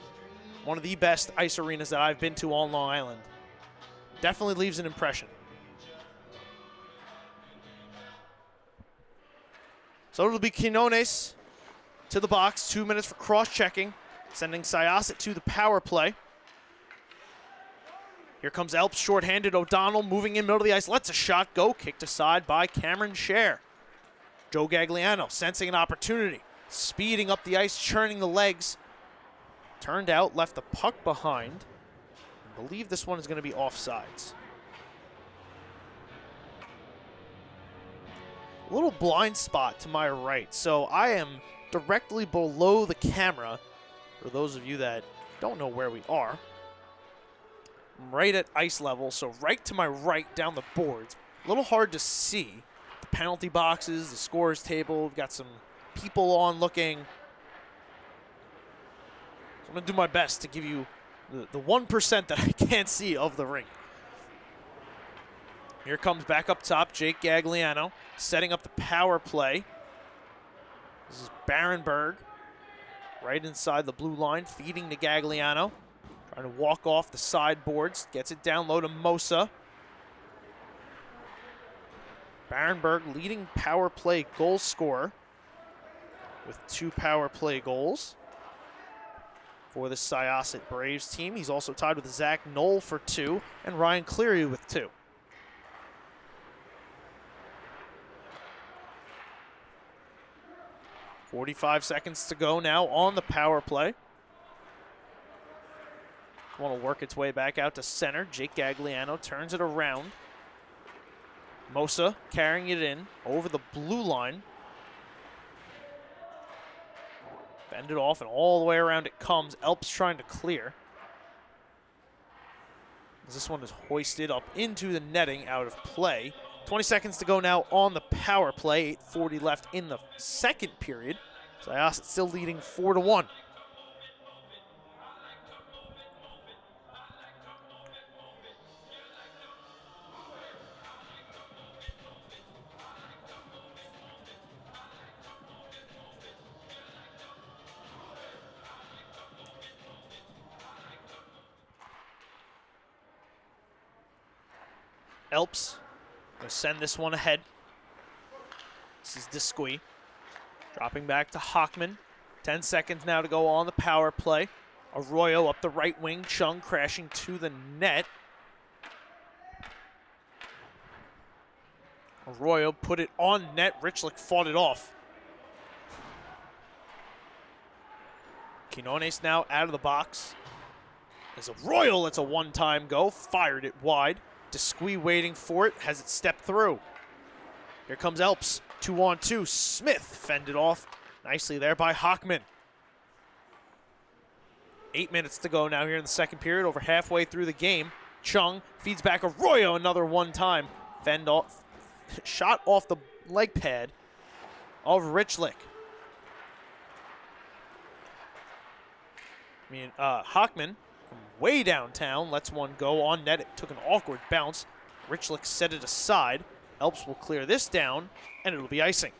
One of the best ice arenas that I've been to on Long Island. Definitely leaves an impression. So it'll be Quinones to the box. 2 minutes for cross-checking, sending Syosset to the power play. Here comes ELPS shorthanded. O'Donnell moving in middle of the ice. Lets a shot go. Kicked aside by Cameron Scher. Joe Gagliano sensing an opportunity. Speeding up the ice, churning the legs. Turned out, left the puck behind. I believe this one is going to be offsides. A little blind spot to my right. So I am directly below the camera. For those of you that don't know where we are. I'm right at ice level, so right to my right down the boards. A little hard to see. The penalty boxes, the scorers table. We've got some people on looking. So I'm going to do my best to give you the 1% that I can't see of the rink. Here comes back up top, Jake Gagliano, setting up the power play. This is Barenberg, right inside the blue line, feeding to Gagliano. Trying to walk off the sideboards, gets it down low to Mosa. Barenberg leading power play goal scorer with 2 power play goals for the Syosset Braves team. He's also tied with Zach Knoll for 2 and Ryan Cleary with 2. .45 seconds to go now on the power play. Want to work its way back out to center. Jake Gagliano turns it around. Mosa carrying it in over the blue line. Bend it off and all the way around it comes. ELPS trying to clear. This one is hoisted up into the netting, out of play. 20 seconds to go now on the power play. 8:40 left in the second period. Syosset still leading 4-1. ELPS going to send this one ahead. This is Desquis. Dropping back to Hockman. 10 seconds now to go on the power play. Arroyo up the right wing. Chung crashing to the net. Arroyo put it on net. Richlick fought it off. Quinones now out of the box. As Arroyo lets a one-time go. Fired it wide. Desquis waiting for it, has it stepped through. Here comes ELPS, 2-on-2. Smith fended off nicely there by Hockman. 8 minutes to go now here in the second period, over halfway through the game. Chung feeds back Arroyo, another one-time. Fend off, shot off the leg pad of Richlick. Hockman from way downtown lets one go on net. It took an awkward bounce. Richlick set it aside. ELPS will clear this down, and it'll be icing.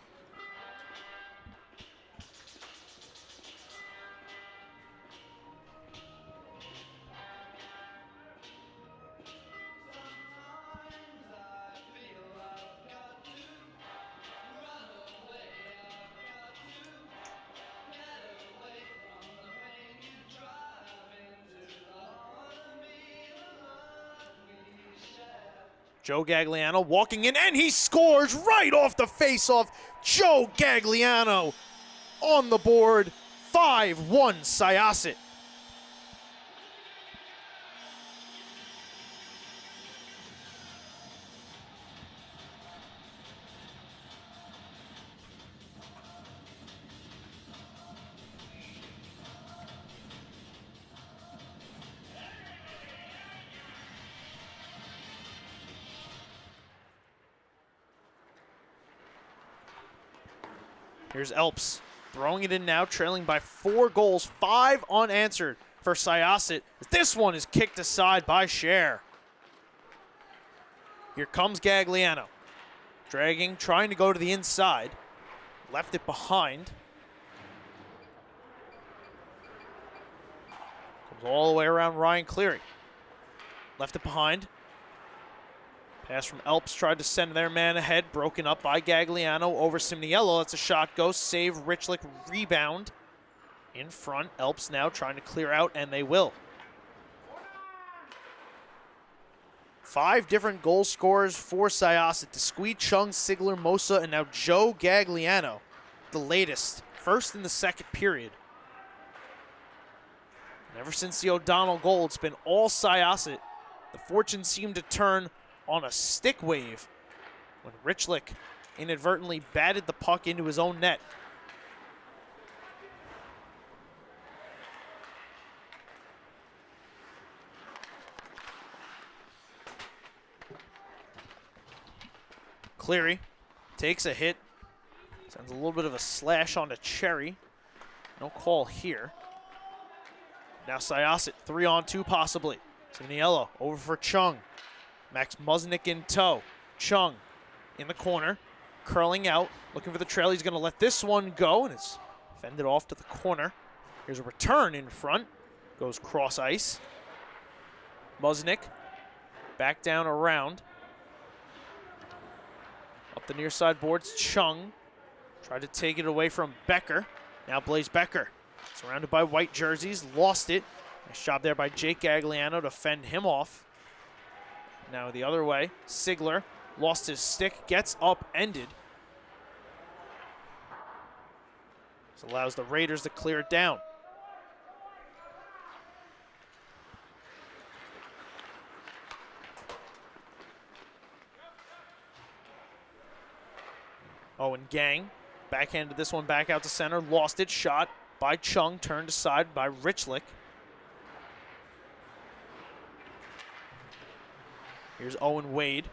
Joe Gagliano walking in, and he scores right off the face-off. Joe Gagliano on the board. 5-1 Syosset. Here's ELPS throwing it in now, trailing by 4 goals, 5 unanswered for Syosset. This one is kicked aside by Scher. Here comes Gagliano. Dragging, trying to go to the inside. Left it behind. Comes all the way around Ryan Cleary. Left it behind. Pass from ELPS, tried to send their man ahead, broken up by Gagliano over Simniello. That's a shot, go, save, Richlick, rebound. In front, ELPS now trying to clear out, and they will. 5 different goal scorers for Syosset. Desquis, Chung, Sigler, Mosa, and now Joe Gagliano, the latest. First in the second period. And ever since the O'Donnell goal, it's been all Syosset. The fortune seemed to turn on a stick wave when Richlick inadvertently batted the puck into his own net. Cleary takes a hit, sends a little bit of a slash onto Cherry. No call here. Now Syosset 3-on-2 possibly. Simniello over for Chung. Max Muznick in tow. Chung in the corner. curling out, looking for the trail. He's going to let this one go, and it's fended off to the corner. Here's a return in front. Goes cross ice. Musnick back down around. Up the near side boards, Chung. Tried to take it away from Becker. Now Blaze Becker. Surrounded by white jerseys, lost it. Nice job there by Jake Gagliano to fend him off. Now the other way, Sigler lost his stick, gets upended. This allows the Raiders to clear it down. Owen Gang backhanded this one back out to center, lost it, shot by Chung, turned aside by Richlick. Here's Owen Wade.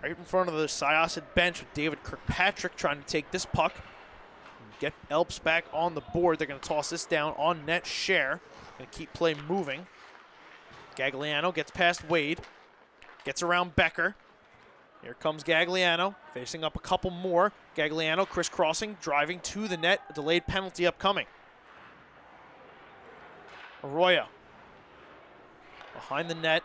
Right in front of the Syosset bench with David Kirkpatrick trying to take this puck. Get ELPS back on the board. They're going to toss this down on net. Share. Going to keep play moving. Gagliano gets past Wade. Gets around Becker. Here comes Gagliano, facing up a couple more. Gagliano crisscrossing, driving to the net. A delayed penalty upcoming. Arroyo behind the net.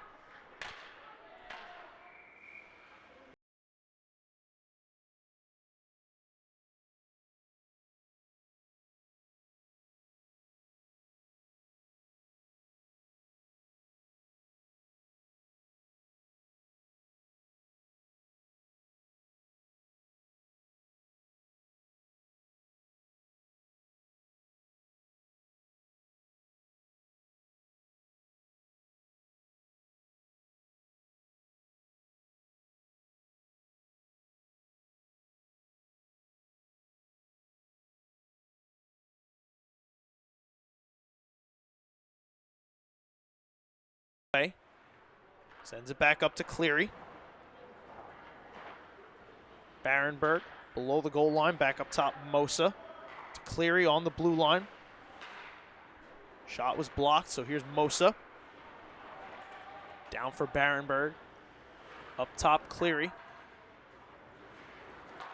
Sends it back up to Cleary. Barenberg below the goal line, back up top, Mosa. To Cleary on the blue line. Shot was blocked, so here's Mosa. Down for Barenberg. Up top, Cleary.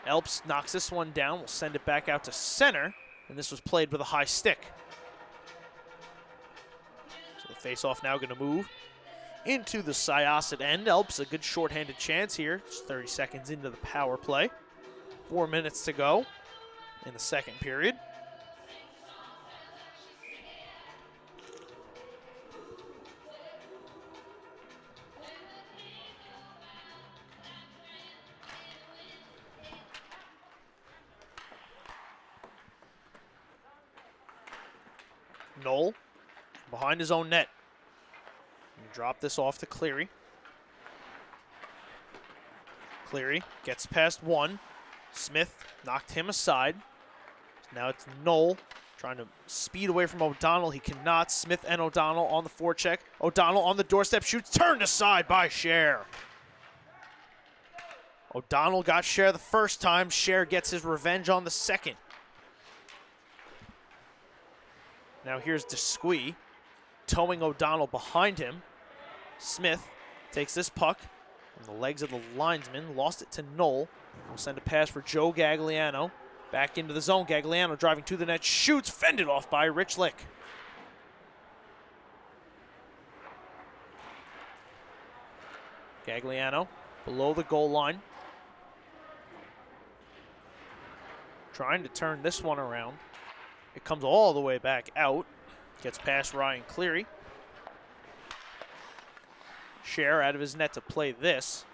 ELPS knocks this one down. We'll send it back out to center, and this was played with a high stick. So the face-off now going to move into the Syosset end. ELPS a good shorthanded chance here. Just 30 seconds into the power play. 4 minutes to go in the second period. Knoll behind his own net. Drop this off to Cleary. Cleary gets past one. Smith knocked him aside. Now it's Knoll trying to speed away from O'Donnell. He cannot. Smith and O'Donnell on the forecheck. O'Donnell on the doorstep, shoots, turned aside by Scher. O'Donnell got Scher the first time. Scher gets his revenge on the second. Now here's DeSquee towing O'Donnell behind him. Smith takes this puck from the legs of the linesman, lost it to Knoll. We'll send a pass for Joe Gagliano. Back into the zone. Gagliano driving to the net, shoots, fended off by Richlick. Gagliano below the goal line. Trying to turn this one around. It comes all the way back out. Gets past Ryan Cleary. Scher out of his net to play this.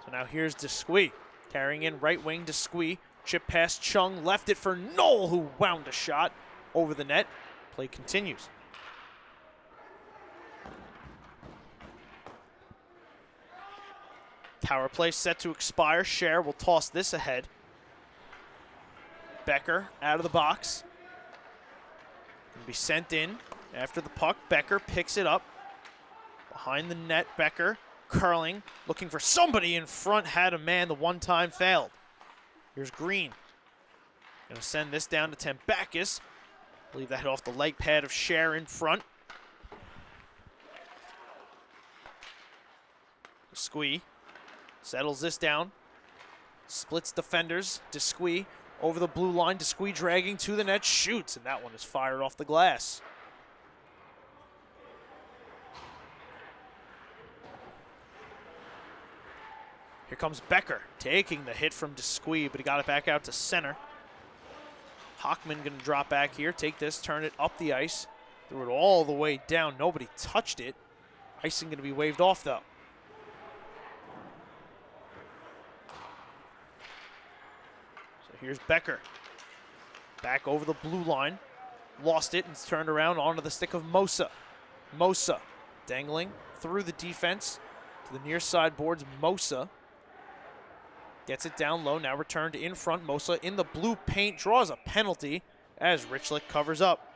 So now here's DeSquee. Carrying in right wing, DeSquee. Chip past Chung, left it for Knoll, who wound a shot over the net. Play continues. Power play set to expire. Scher will toss this ahead. Becker out of the box. Can be sent in after the puck. Becker picks it up. Behind the net, Becker curling, looking for somebody in front, had a man, the one time failed. Here's Green. Gonna send this down to Tempakis. Leave that hit off the leg pad of Scher in front. Squee settles this down. Splits defenders. Desquie over the blue line. Desquie dragging to the net. Shoots, and that one is fired off the glass. Here comes Becker, taking the hit from Desquie, but he got it back out to center. Hockman going to drop back here, take this, turn it up the ice. Threw it all the way down. Nobody touched it. Icing going to be waved off, though. So here's Becker. Back over the blue line. Lost it and turned around onto the stick of Mosa. Mosa dangling through the defense to the near side boards. Mosa gets it down low, now returned in front. Mosa in the blue paint, draws a penalty as Richlick covers up.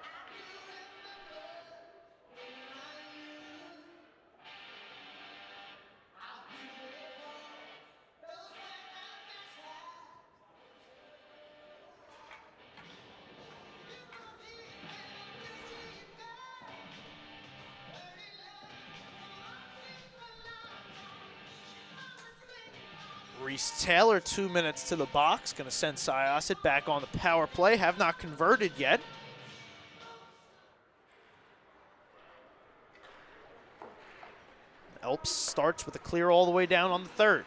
Reese Taylor, 2 minutes to the box. Going to send Syosset back on the power play. Have not converted yet. ELPS starts with a clear all the way down on the third.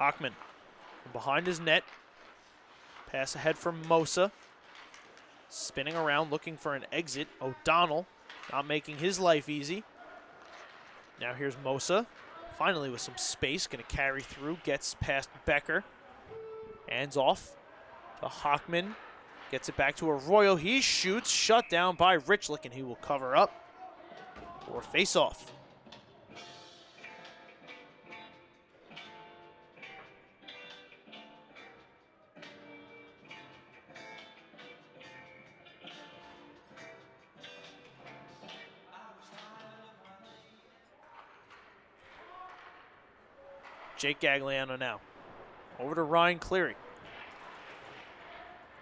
Hockman from behind his net. Pass ahead from Mosa. Spinning around looking for an exit. O'Donnell not making his life easy. Now here's Mosa. Finally with some space. Going to carry through. Gets past Becker. Hands off to Hockman. Gets it back to Arroyo. He shoots. Shut down by Richlick, and he will cover up for face-off. Jake Gagliano now. Over to Ryan Cleary.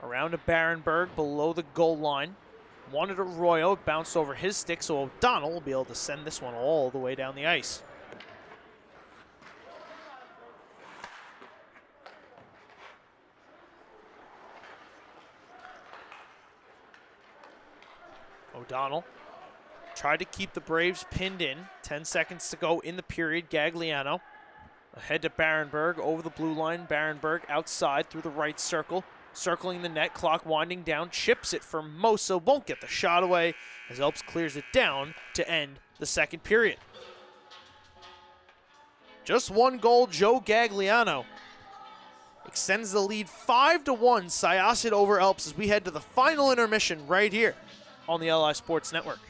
Around to Barenberg below the goal line. Wanted Arroyo, bounced over his stick, so O'Donnell will be able to send this one all the way down the ice. O'Donnell tried to keep the Braves pinned in. 10 seconds to go in the period. Gagliano ahead to Barenberg over the blue line. Barenberg outside through the right circle. Circling the net, clock winding down, chips it for Mosa, won't get the shot away as ELPS clears it down to end the second period. Just one goal, Joe Gagliano extends the lead 5-1, Syosset over ELPS as we head to the final intermission right here on the LI Sports Network.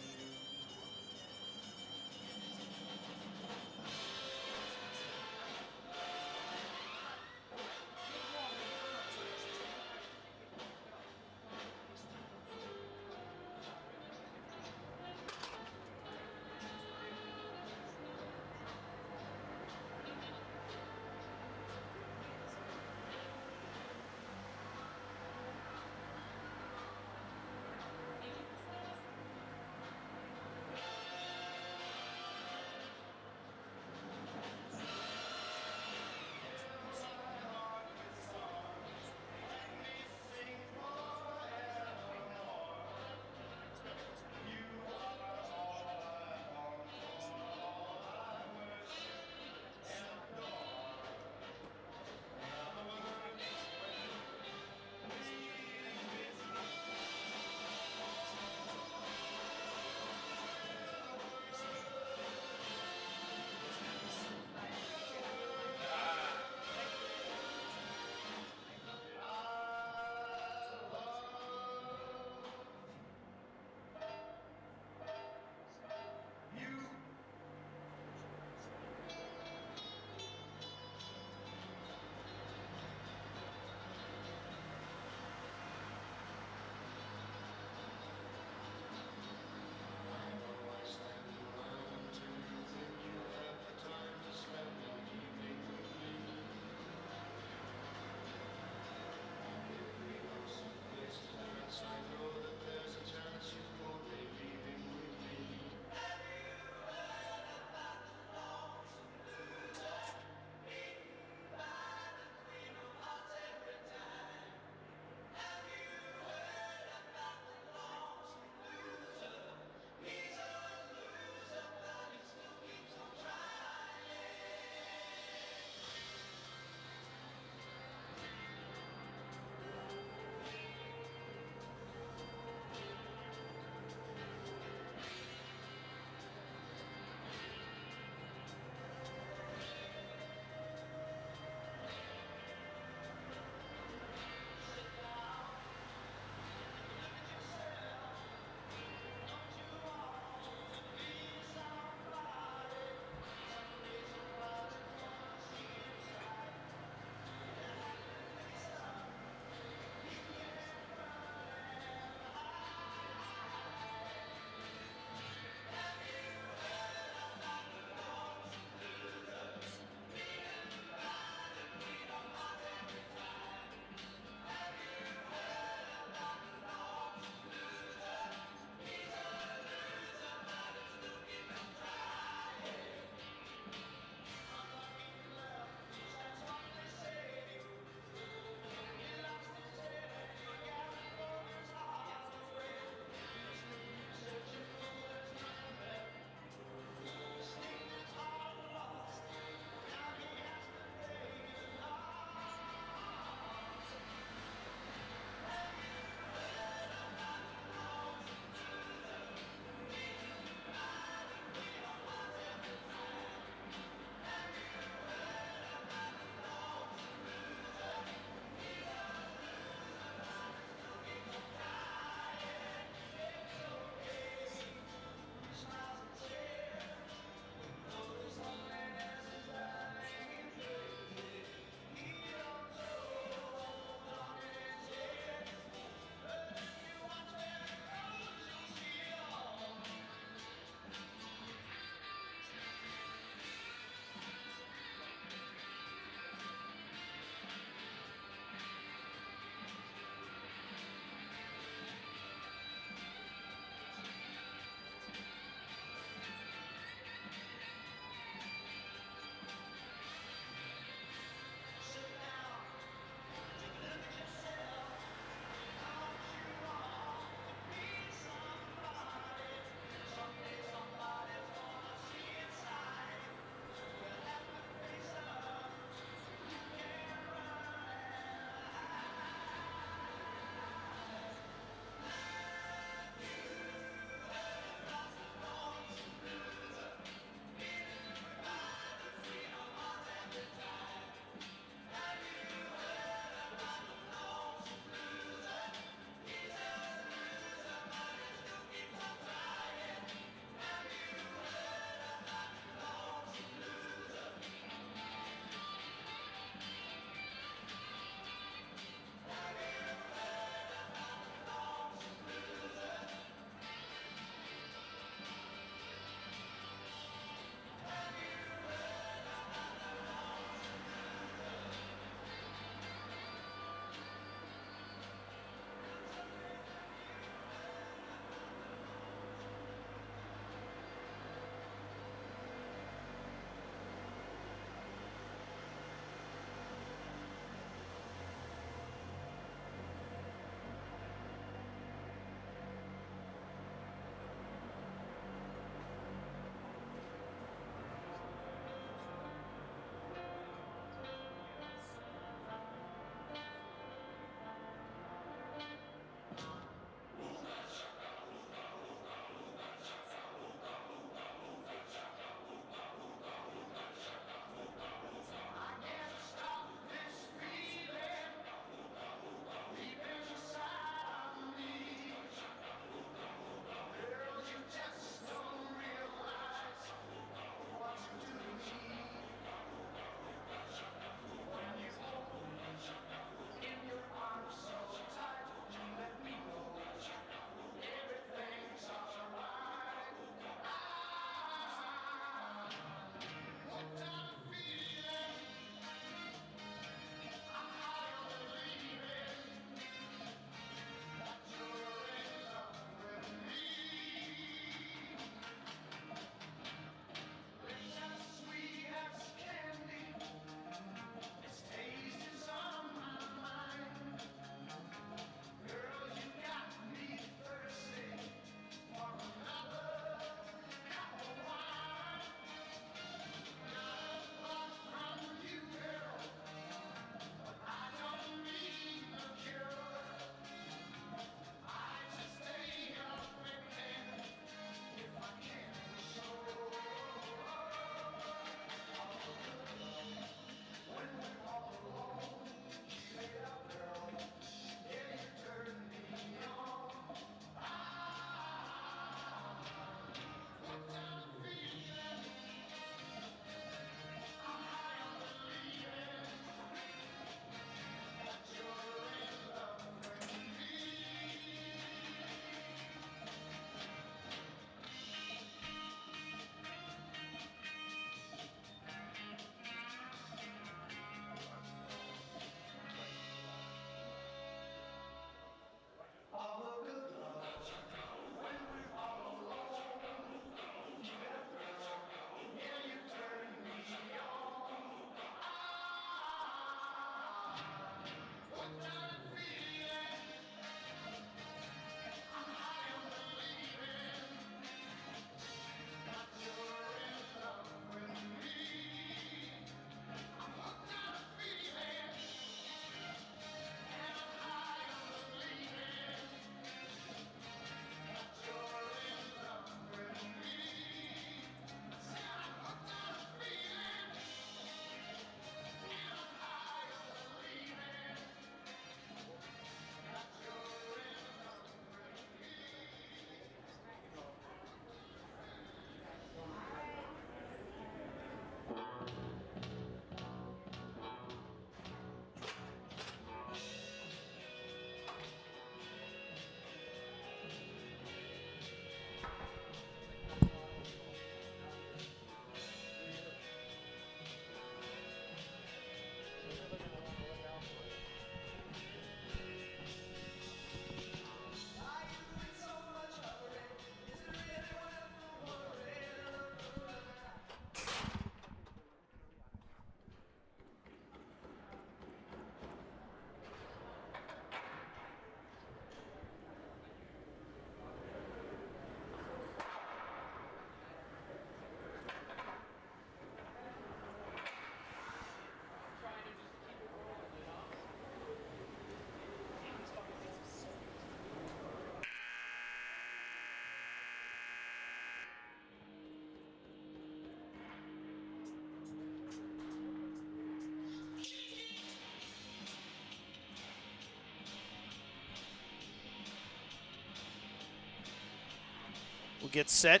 will get set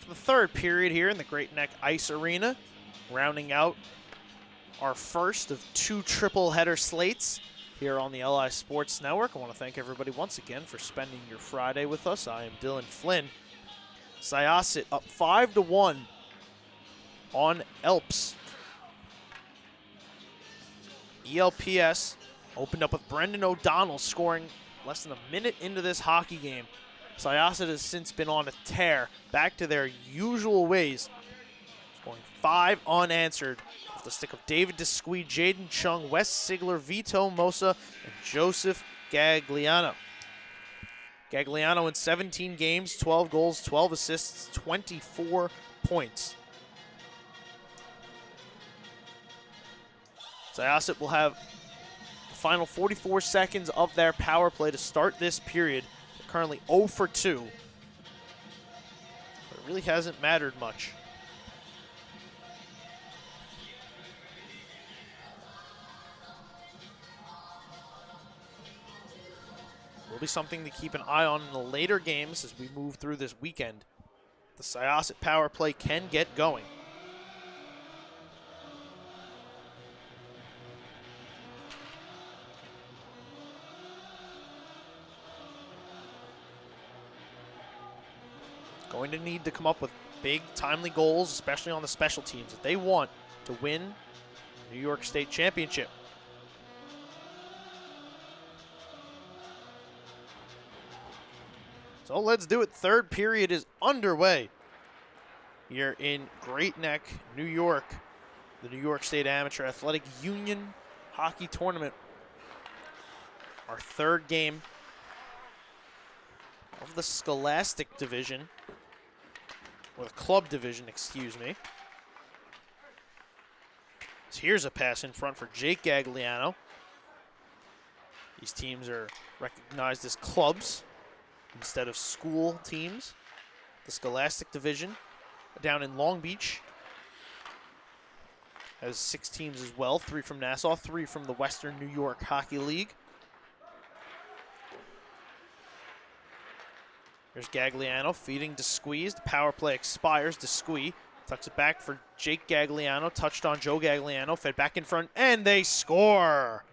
for the third period here in the Great Neck Ice Arena, rounding out our first of 2 triple header slates here on the LI Sports Network. I want to thank everybody once again for spending your Friday with us. I am Dylan Flynn. Syosset up 5-1 on ELPS. ELPS opened up with Brendan O'Donnell scoring less than a minute into this hockey game. Syosset has since been on a tear, back to their usual ways, scoring 5 unanswered off the stick of David Desquie, Jaden Chung, Wes Sigler, Vito Mosa, and Joseph Gagliano. Gagliano in 17 games, 12 goals, 12 assists, 24 points. Syosset will have the final 44 seconds of their power play to start this period. They're currently 0 for 2. But it really hasn't mattered much. Will be something to keep an eye on in the later games as we move through this weekend. The Syosset power play can get going. Going to need to come up with big, timely goals, especially on the special teams, if they want to win the New York State Championship. So let's do it. Third period is underway here in Great Neck, New York. The New York State Amateur Athletic Union Hockey Tournament. Our third game of the Scholastic Division, or the Club Division, excuse me. So here's a pass in front for Jake Gagliano. These teams are recognized as clubs instead of school teams. The Scholastic Division down in Long Beach has 6 teams as well, 3 from Nassau, 3 from the Western New York Hockey League. There's Gagliano feeding Desquie. The power play expires. Desquie tucks it back for Jake Gagliano. Touched on Joe Gagliano. Fed back in front, and they score.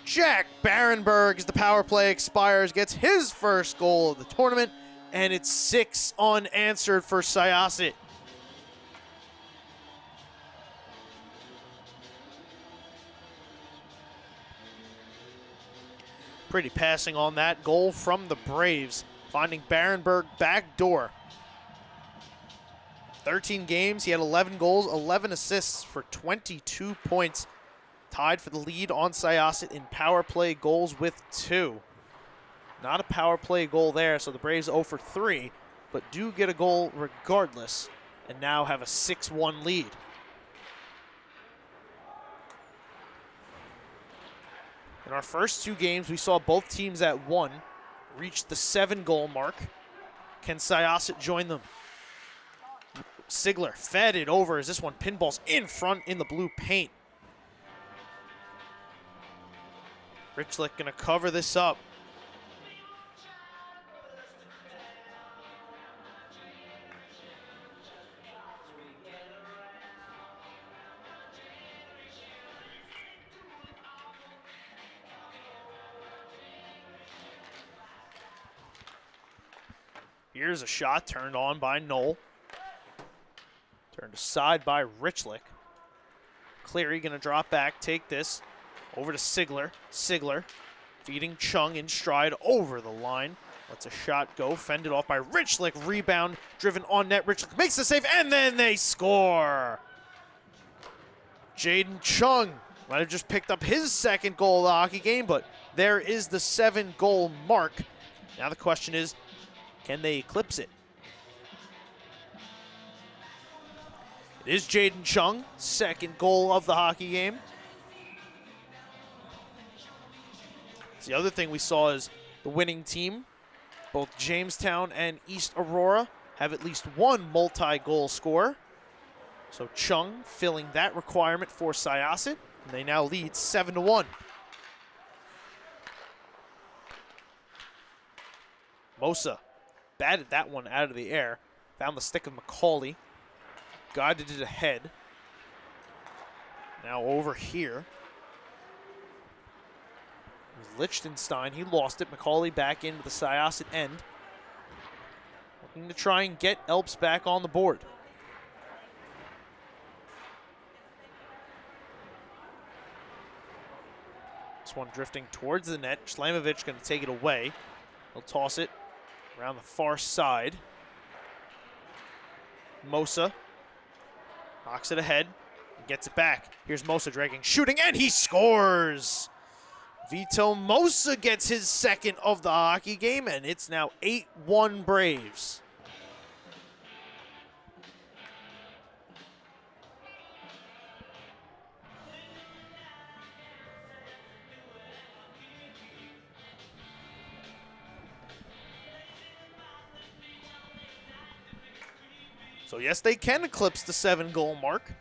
Jack Barenberg, as the power play expires, gets his first goal of the tournament, and it's 6 unanswered for Syosset. Pretty passing on that goal from the Braves, finding Barenberg back door. 13 games, he had 11 goals, 11 assists for 22 points. Tied for the lead on Syosset in power play goals with 2. Not a power play goal there, so the Braves 0 for 3, but do get a goal regardless, and now have a 6-1 lead. In our first 2 games, we saw both teams at 1 reach the 7-goal mark. Can Syosset join them? Sigler fed it over as this one pinballs in front in the blue paint. Richlick going to cover this up. Here's a shot turned on by Knoll. Turned aside by Richlick. Cleary going to drop back, take this. Over to Sigler. Sigler feeding Chung in stride over the line. Lets a shot go. Fended off by Richlick. Rebound driven on net. Richlick makes the save, and then they score. Jaden Chung might have just picked up his 2nd goal of the hockey game, but there is the 7-goal mark. Now the question is, can they eclipse it? It is Jaden Chung, 2nd goal of the hockey game. The other thing we saw is the winning team, both Jamestown and East Aurora, have at least one multi-goal scorer. So Chung filling that requirement for Syosset, and they now lead 7-1. Mosa batted that one out of the air. Found the stick of McCauley. Guided it ahead. Now over here. It was Lichtenstein. He lost it. McCauley back into the Syosset end. Looking to try and get ELPS back on the board. This one drifting towards the net. Slamovich going to take it away. He'll toss it around the far side. Mosa knocks it ahead and gets it back. Here's Mosa dragging, shooting, and he scores! Vito Mosa gets his second of the hockey game, and it's now 8-1 Braves. So yes, they can eclipse the 7-goal mark.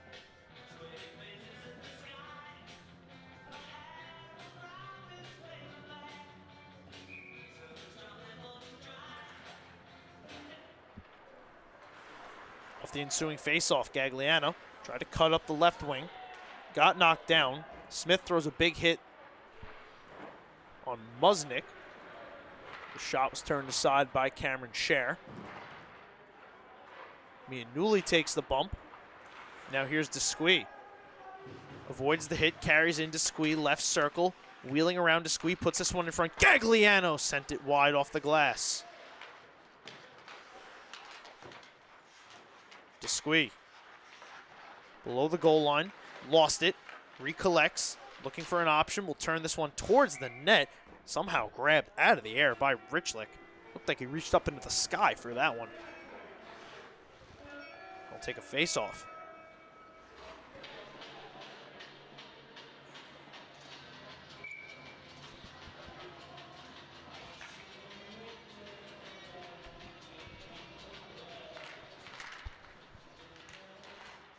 Off the ensuing faceoff, Gagliano tried to cut up the left wing. Got knocked down. Smith throws a big hit on Musnick. The shot was turned aside by Cameron Scher. Mianulli takes the bump. Now here's Desquie. Avoids the hit, carries into Desquie, left circle. Wheeling around Desquie, puts this one in front. Gagliano sent it wide off the glass. Desquie. Below the goal line. Lost it. Recollects. Looking for an option. Will turn this one towards the net. Somehow grabbed out of the air by Richlick. Looked like he reached up into the sky for that one. I'll take a face-off.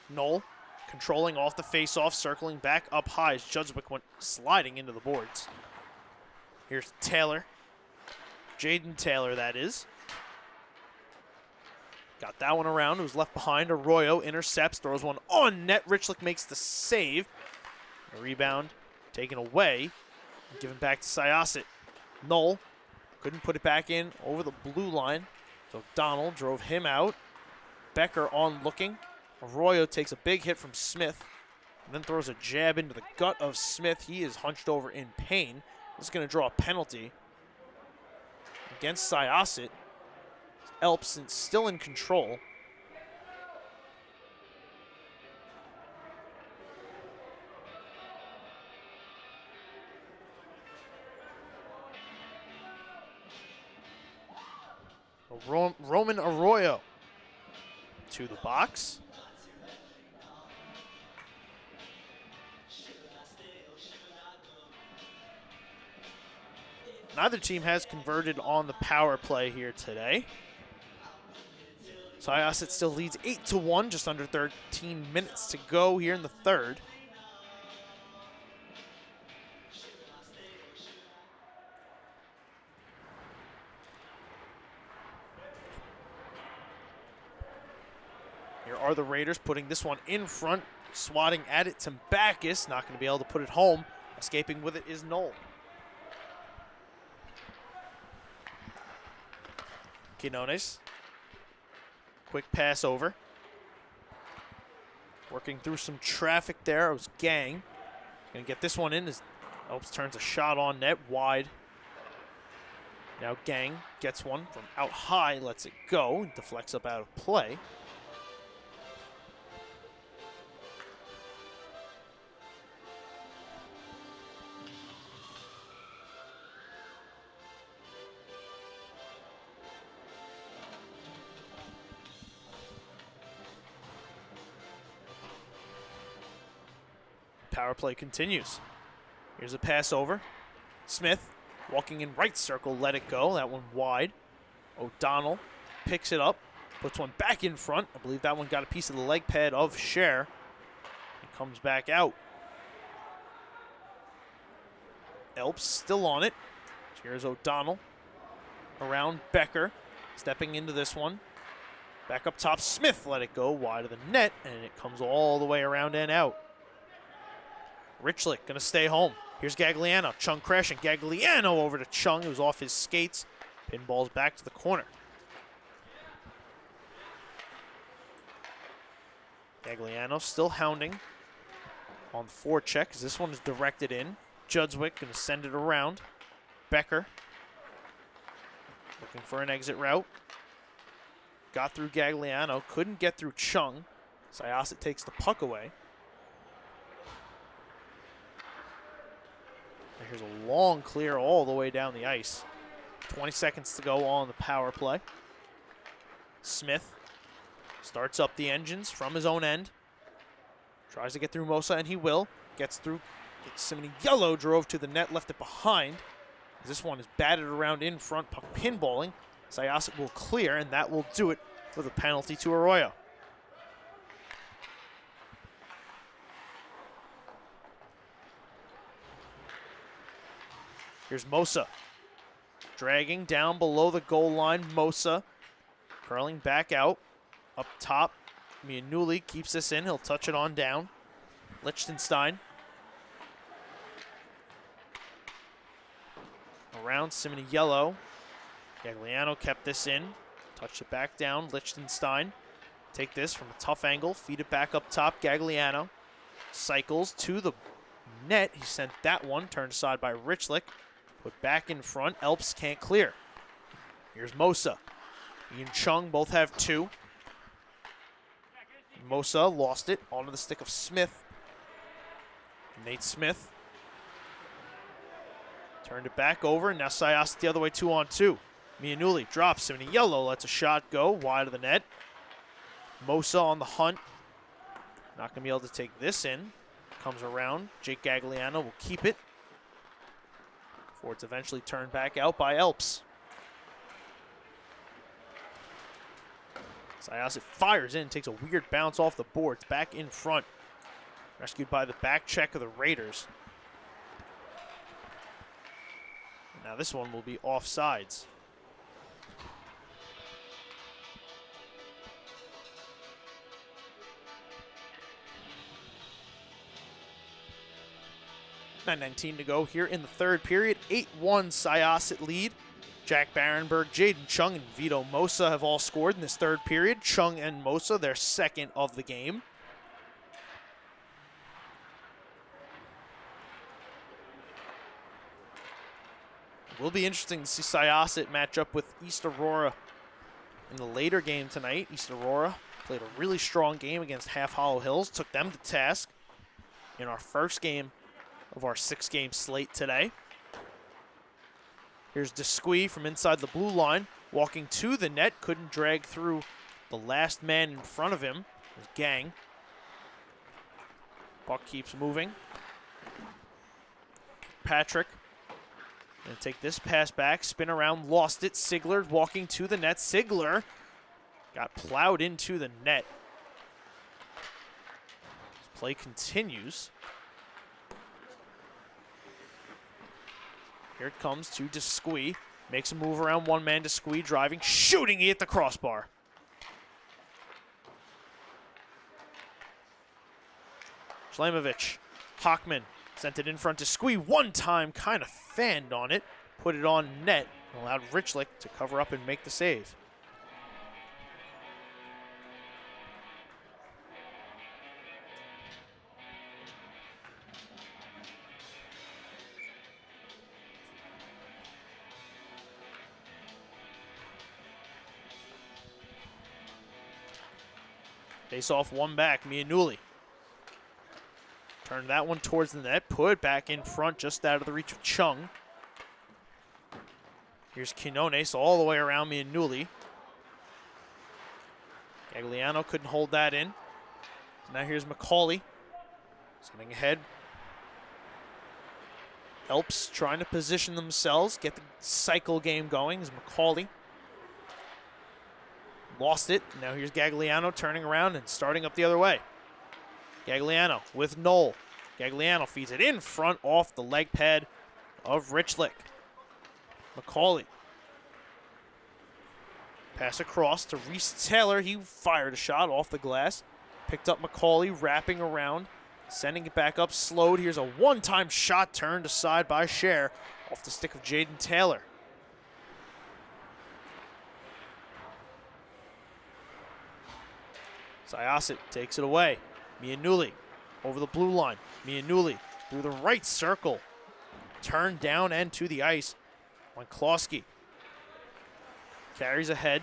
Knoll controlling off the face-off, circling back up high as Judswick went sliding into the boards. Here's Taylor. Jaden Taylor, that is. Got that one around. It was left behind. Arroyo intercepts, throws one on net. Richlick makes the save. A rebound taken away. Given back to Syosset. Knoll couldn't put it back in over the blue line. So Donald drove him out. Becker on looking. Arroyo takes a big hit from Smith. And then throws a jab into the gut of Smith. He is hunched over in pain. This is going to draw a penalty against Syosset. ELPS still in control. Roman Arroyo to the box. Neither team has converted on the power play here today. Syosset still leads 8-1, just under 13 minutes to go here in the third. Here are the Raiders putting this one in front, swatting at it. Tambakis not going to be able to put it home. Escaping with it is Knoll. Quinones. Quick pass over. Working through some traffic there. It was Gang. Going to get this one in as ELPS turns a shot on net wide. Now Gang gets one from out high, lets it go, deflects up out of play. Power play continues. Here's a pass over. Smith walking in right circle, let it go. That one wide. O'Donnell picks it up, puts one back in front. I believe that one got a piece of the leg pad of Scher. It comes back out. ELPS still on it. Here's O'Donnell around Becker. Stepping into this one. Back up top, Smith let it go wide of the net, and it comes all the way around and out. Richlick gonna stay home. Here's Gagliano. Chung crashing. Gagliano over to Chung. It was off his skates. Pinballs back to the corner. Gagliano still hounding on the forecheck as this one is directed in. Judswick gonna send it around. Becker looking for an exit route. Got through Gagliano, couldn't get through Chung. Syosset takes the puck away. And here's a long clear all the way down the ice. 20 seconds to go on the power play. Smith starts up the engines from his own end. Tries to get through Mosa, and he will. Gets through. Simony Yellow drove to the net, left it behind. This one is batted around in front, puck pinballing. Syosset will clear, and that will do it for the penalty to Arroyo. Here's Mosa. Dragging down below the goal line. Mosa curling back out. Up top, Mianulli keeps this in. He'll touch it on down. Lichtenstein. Around Simony Yellow. Gagliano kept this in. Touched it back down. Lichtenstein. Take this from a tough angle. Feed it back up top. Gagliano cycles to the net. He sent that one. Turned aside by Richlick. Put back in front. ELPS can't clear. Here's Mosa. He and Chung both have two. Mosa lost it onto the stick of Smith. Nate Smith turned it back over, and now Syosset the other way, 2-on-2. Mianulli drops. Simony Yellow lets a shot go wide of the net. Mosa on the hunt. Not going to be able to take this in. Comes around. Jake Gagliano will keep it. Before it's eventually turned back out by ELPS. Syosset fires in, takes a weird bounce off the boards, back in front. Rescued by the back check of the Raiders. Now this one will be offsides. .19 to go here in the third period. 8-1 Syosset lead. Jack Barenberg, Jaden Chung, and Vito Mosa have all scored in this third period. Chung and Mosa, their second of the game. It will be interesting to see Syosset match up with East Aurora in the later game tonight. East Aurora played a really strong game against Half Hollow Hills, took them to task in our first game of our 6-game slate today. Here's Desquis from inside the blue line, walking to the net, couldn't drag through the last man in front of him, his Gang. Puck keeps moving. Patrick gonna take this pass back, spin around, lost it. Sigler walking to the net. Sigler got plowed into the net. This play continues. Here it comes to Desquis. Makes a move around one man. Desquis driving, shooting. He hit the crossbar. Schlamovich. Hockman sent it in front. Desquis one time, kind of fanned on it. Put it on net. Allowed Richlick to cover up and make the save. Face off one back, Mianulli. Turned that one towards the net, put it back in front, just out of the reach of Chung. Here's Quinones all the way around Mianulli. Gagliano couldn't hold that in. Now here's McCauley. Getting ahead. ELPS trying to position themselves, get the cycle game going is McCauley. Lost it. Now here's Gagliano turning around and starting up the other way. Gagliano with Knoll. Gagliano feeds it in front off the leg pad of Richlick. McCauley. Pass across to Reese Taylor. He fired a shot off the glass. Picked up Macaulay, wrapping around, sending it back up, slowed. Here's a one-time shot turned aside by Scher off the stick of Jaden Taylor. Syosset takes it away. Mianuli over the blue line. Mianuli through the right circle. Turned down and to the ice. Wenklowski carries ahead.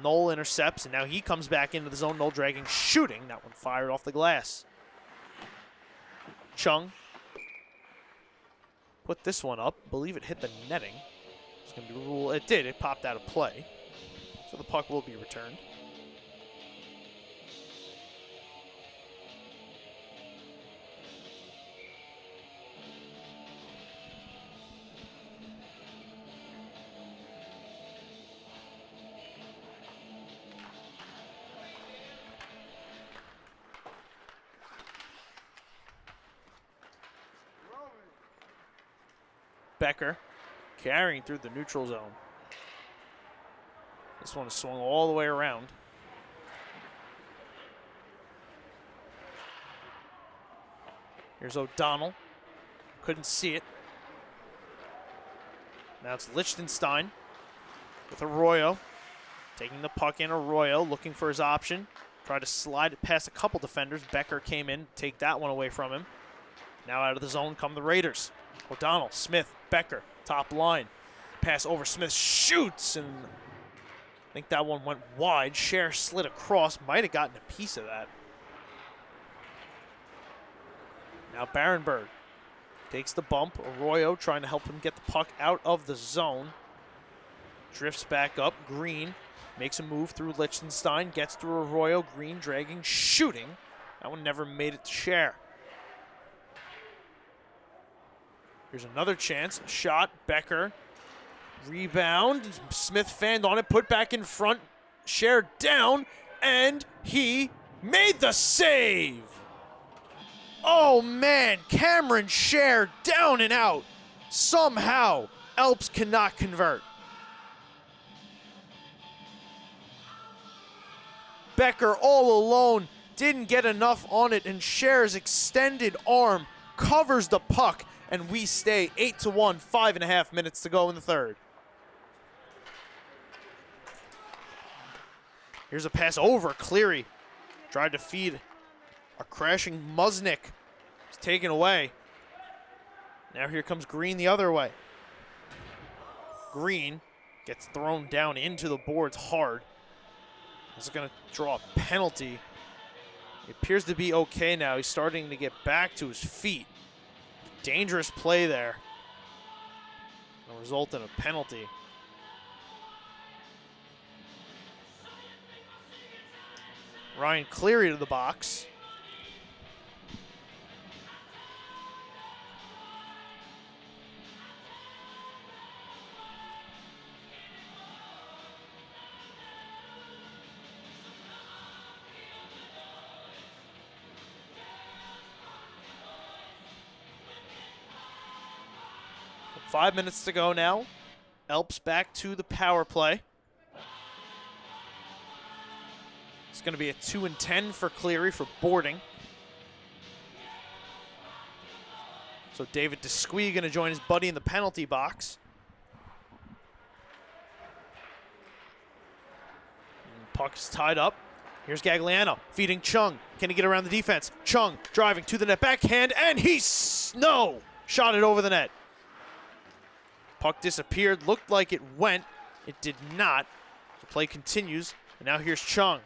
Knoll intercepts, and now he comes back into the zone. Knoll dragging, shooting. That one fired off the glass. Chung put this one up. Believe it hit the netting. It's going to be ruled. It did. It popped out of play. So the puck will be returned. Becker carrying through the neutral zone. This one is swung all the way around. Here's O'Donnell. Couldn't see it. Now it's Lichtenstein with Arroyo. Taking the puck in, Arroyo looking for his option. Tried to slide it past a couple defenders. Becker came in, take that one away from him. Now out of the zone come the Raiders. O'Donnell, Smith, Becker, top line. Pass over Smith, shoots, and I think that one went wide. Scher slid across, might have gotten a piece of that. Now Barenberg takes the bump. Arroyo trying to help him get the puck out of the zone. Drifts back up. Green makes a move through Lichtenstein, gets through Arroyo. Green dragging, shooting. That one never made it to Scher. Here's another chance. Shot. Becker. Rebound. Smith fanned on it. Put back in front. Scher down. And he made the save. Oh, man. Cameron Scher down and out. Somehow, ELPS cannot convert. Becker all alone. Didn't get enough on it. And Scher's extended arm covers the puck. And we stay 8-1, 5.5 minutes to go in the third. Here's a pass over. Cleary tried to feed a crashing Musnick. It's taken away. Now here comes Green the other way. Green gets thrown down into the boards hard. This is going to draw a penalty. It appears to be okay now. He's starting to get back to his feet. Dangerous play there. It'll result in a penalty. Ryan Cleary to the box. So 5 minutes to go now. ELPS back to the power play. It's going to be a 2-10 for Cleary for boarding. So David Desquie going to join his buddy in the penalty box. And puck is tied up. Here's Gagliano feeding Chung. Can he get around the defense? Chung driving to the net, backhand, and shot it over the net. Puck disappeared. Looked like it went. It did not. The play continues, and now here's Chung.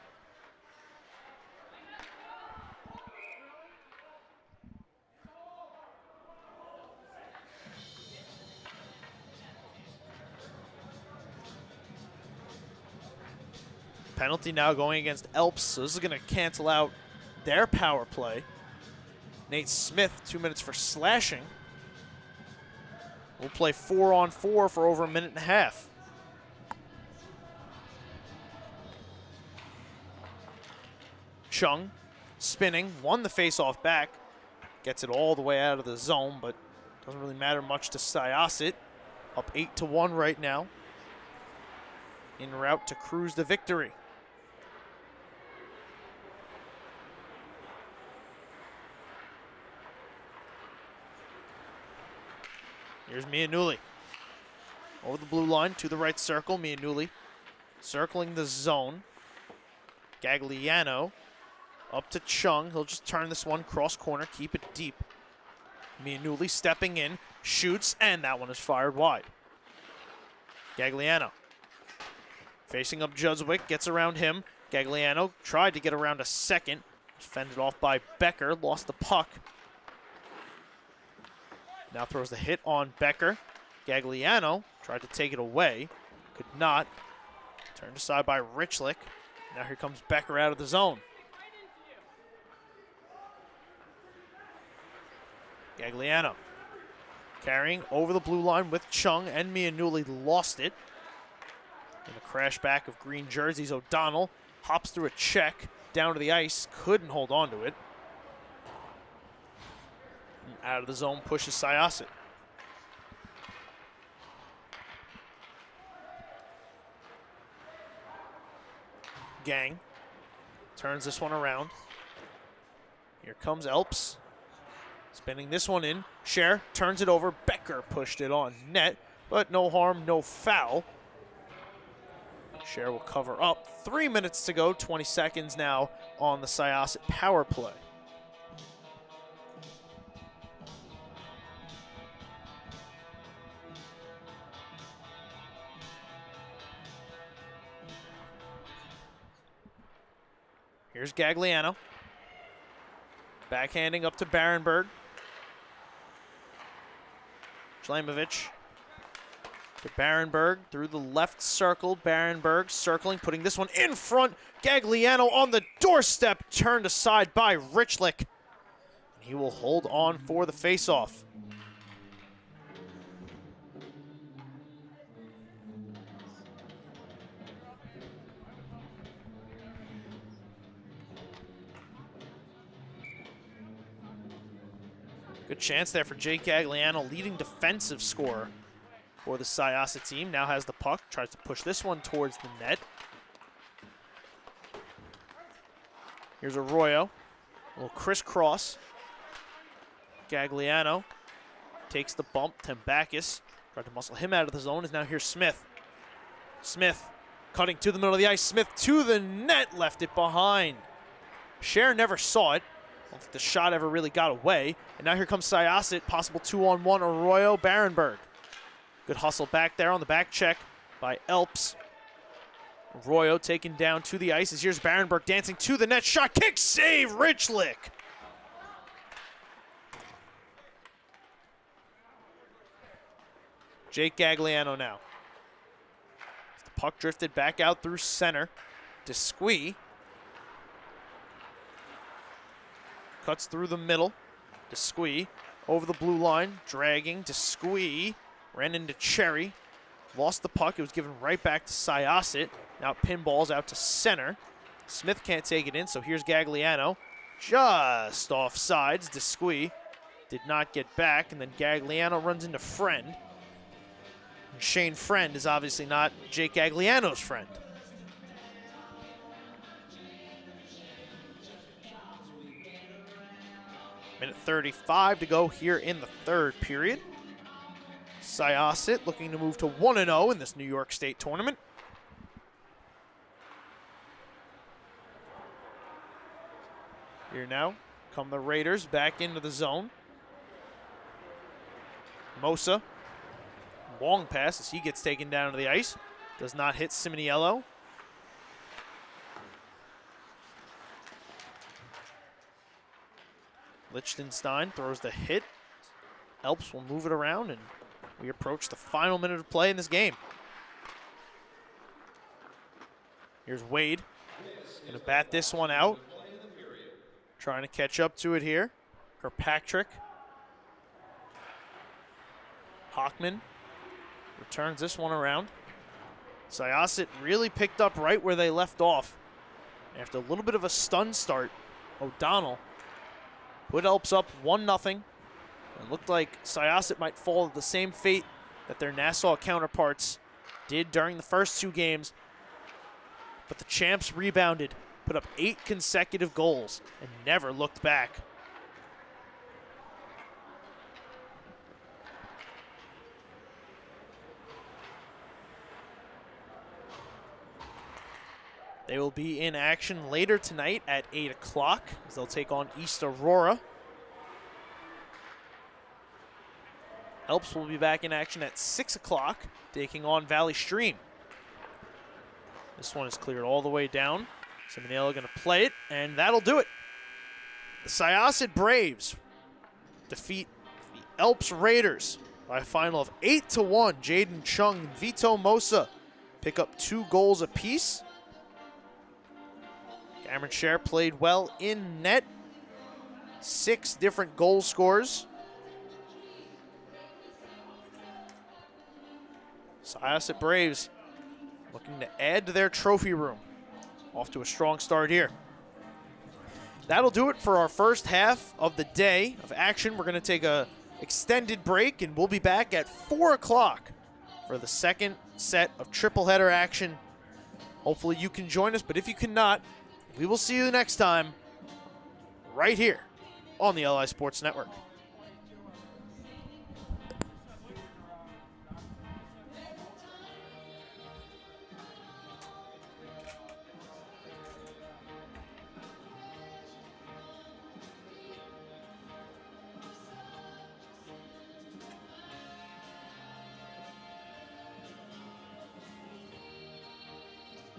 Penalty now going against ELPS, so this is going to cancel out their power play. Nate Smith, 2 minutes for slashing. We'll play 4-on-4 for over a minute and a half. Chung spinning, won the faceoff back. Gets it all the way out of the zone, but doesn't really matter much to Syosset. Up 8-1 right now. en route to cruise to victory. Here's Mianulli. Over the blue line to the right circle. Mianulli circling the zone. Gagliano up to Chung. He'll just turn this one cross corner, keep it deep. Mianulli stepping in, shoots, and that one is fired wide. Gagliano facing up Judswick, gets around him. Gagliano tried to get around a second. Fended off by Becker, lost the puck. Now throws the hit on Becker. Gagliano tried to take it away, could not. Turned aside by Richlick. Now here comes Becker out of the zone. Gagliano carrying over the blue line with Chung, and Mianulli lost it. In the crash back of green jerseys, O'Donnell hops through a check down to the ice, couldn't hold on to it. And out of the zone pushes Syosset. Gang turns this one around. Here comes ELPS. Spinning this one in. Scher turns it over. Becker pushed it on net, but no harm, no foul. Scher will cover up. 3 minutes to go, 20 seconds now on the Syosset power play. Here's Gagliano. Backhanding up to Barenberg. Schlamovich to Barenberg through the left circle. Barenberg circling, putting this one in front. Gagliano on the doorstep, turned aside by Richlick. He will hold on for the faceoff. Good chance there for Jake Gagliano, leading defensive scorer for the Syosset team. Now has the puck, tries to push this one towards the net. Here's Arroyo, a little crisscross. Gagliano takes the bump. Tembakis tried to muscle him out of the zone. Is now here's Smith. Smith cutting to the middle of the ice. Smith to the net, left it behind. Scher never saw it. I don't think the shot ever really got away. And now here comes Syosset, possible 2-on-1, Arroyo, Barenberg. Good hustle back there on the back check by ELPS. Arroyo taken down to the ice. Here's Barenberg dancing to the net. Shot, kick, save, Richlick. Jake Gagliano now. The puck drifted back out through center. Desquie cuts through the middle. Desquie over the blue line, dragging. Desquie ran into Cherry, lost the puck. It was given right back to Syosset. Now it pinballs out to center. Smith can't take it in, so here's Gagliano. Just off sides. Desquie did not get back, and then Gagliano runs into Friend. And Shane Friend is obviously not Jake Gagliano's friend. Minute 35 to go here in the third period. Syosset looking to move to 1-0 in this New York State tournament. Here now come the Raiders back into the zone. Mosa, long pass as he gets taken down to the ice. Does not hit Simoniello. Lichtenstein throws the hit. ELPS will move it around, and we approach the final minute of play in this game. Here's Wade. Gonna bat this one out. Trying to catch up to it here. Kirkpatrick. Hockman returns this one around. Syosset really picked up right where they left off. After a little bit of a stun start, O'Donnell put ELPS up 1-0. It looked like Syosset might fall to the same fate that their Nassau counterparts did during the first two games but the champs rebounded, put up 8 consecutive goals, and never looked back. They will be in action later tonight at 8 o'clock as they'll take on East Aurora. ELPS will be back in action at 6 o'clock, taking on Valley Stream. This one is cleared all the way down. Simonello going to play it, and that'll do it. The Syosset Braves defeat the ELPS Raiders by a final of 8-1. Jaden Chung and Vito Mosa pick up 2 goals apiece. Cameron Scher played well in net. 6 different goal scorers. Syosset Braves looking to add to their trophy room. Off to a strong start here. That'll do it for our first half of the day of action. We're going to take a extended break, and we'll be back at 4 o'clock for the second set of triple header action. Hopefully you can join us, but if you cannot, we will see you next time right here on the LI Sports Network.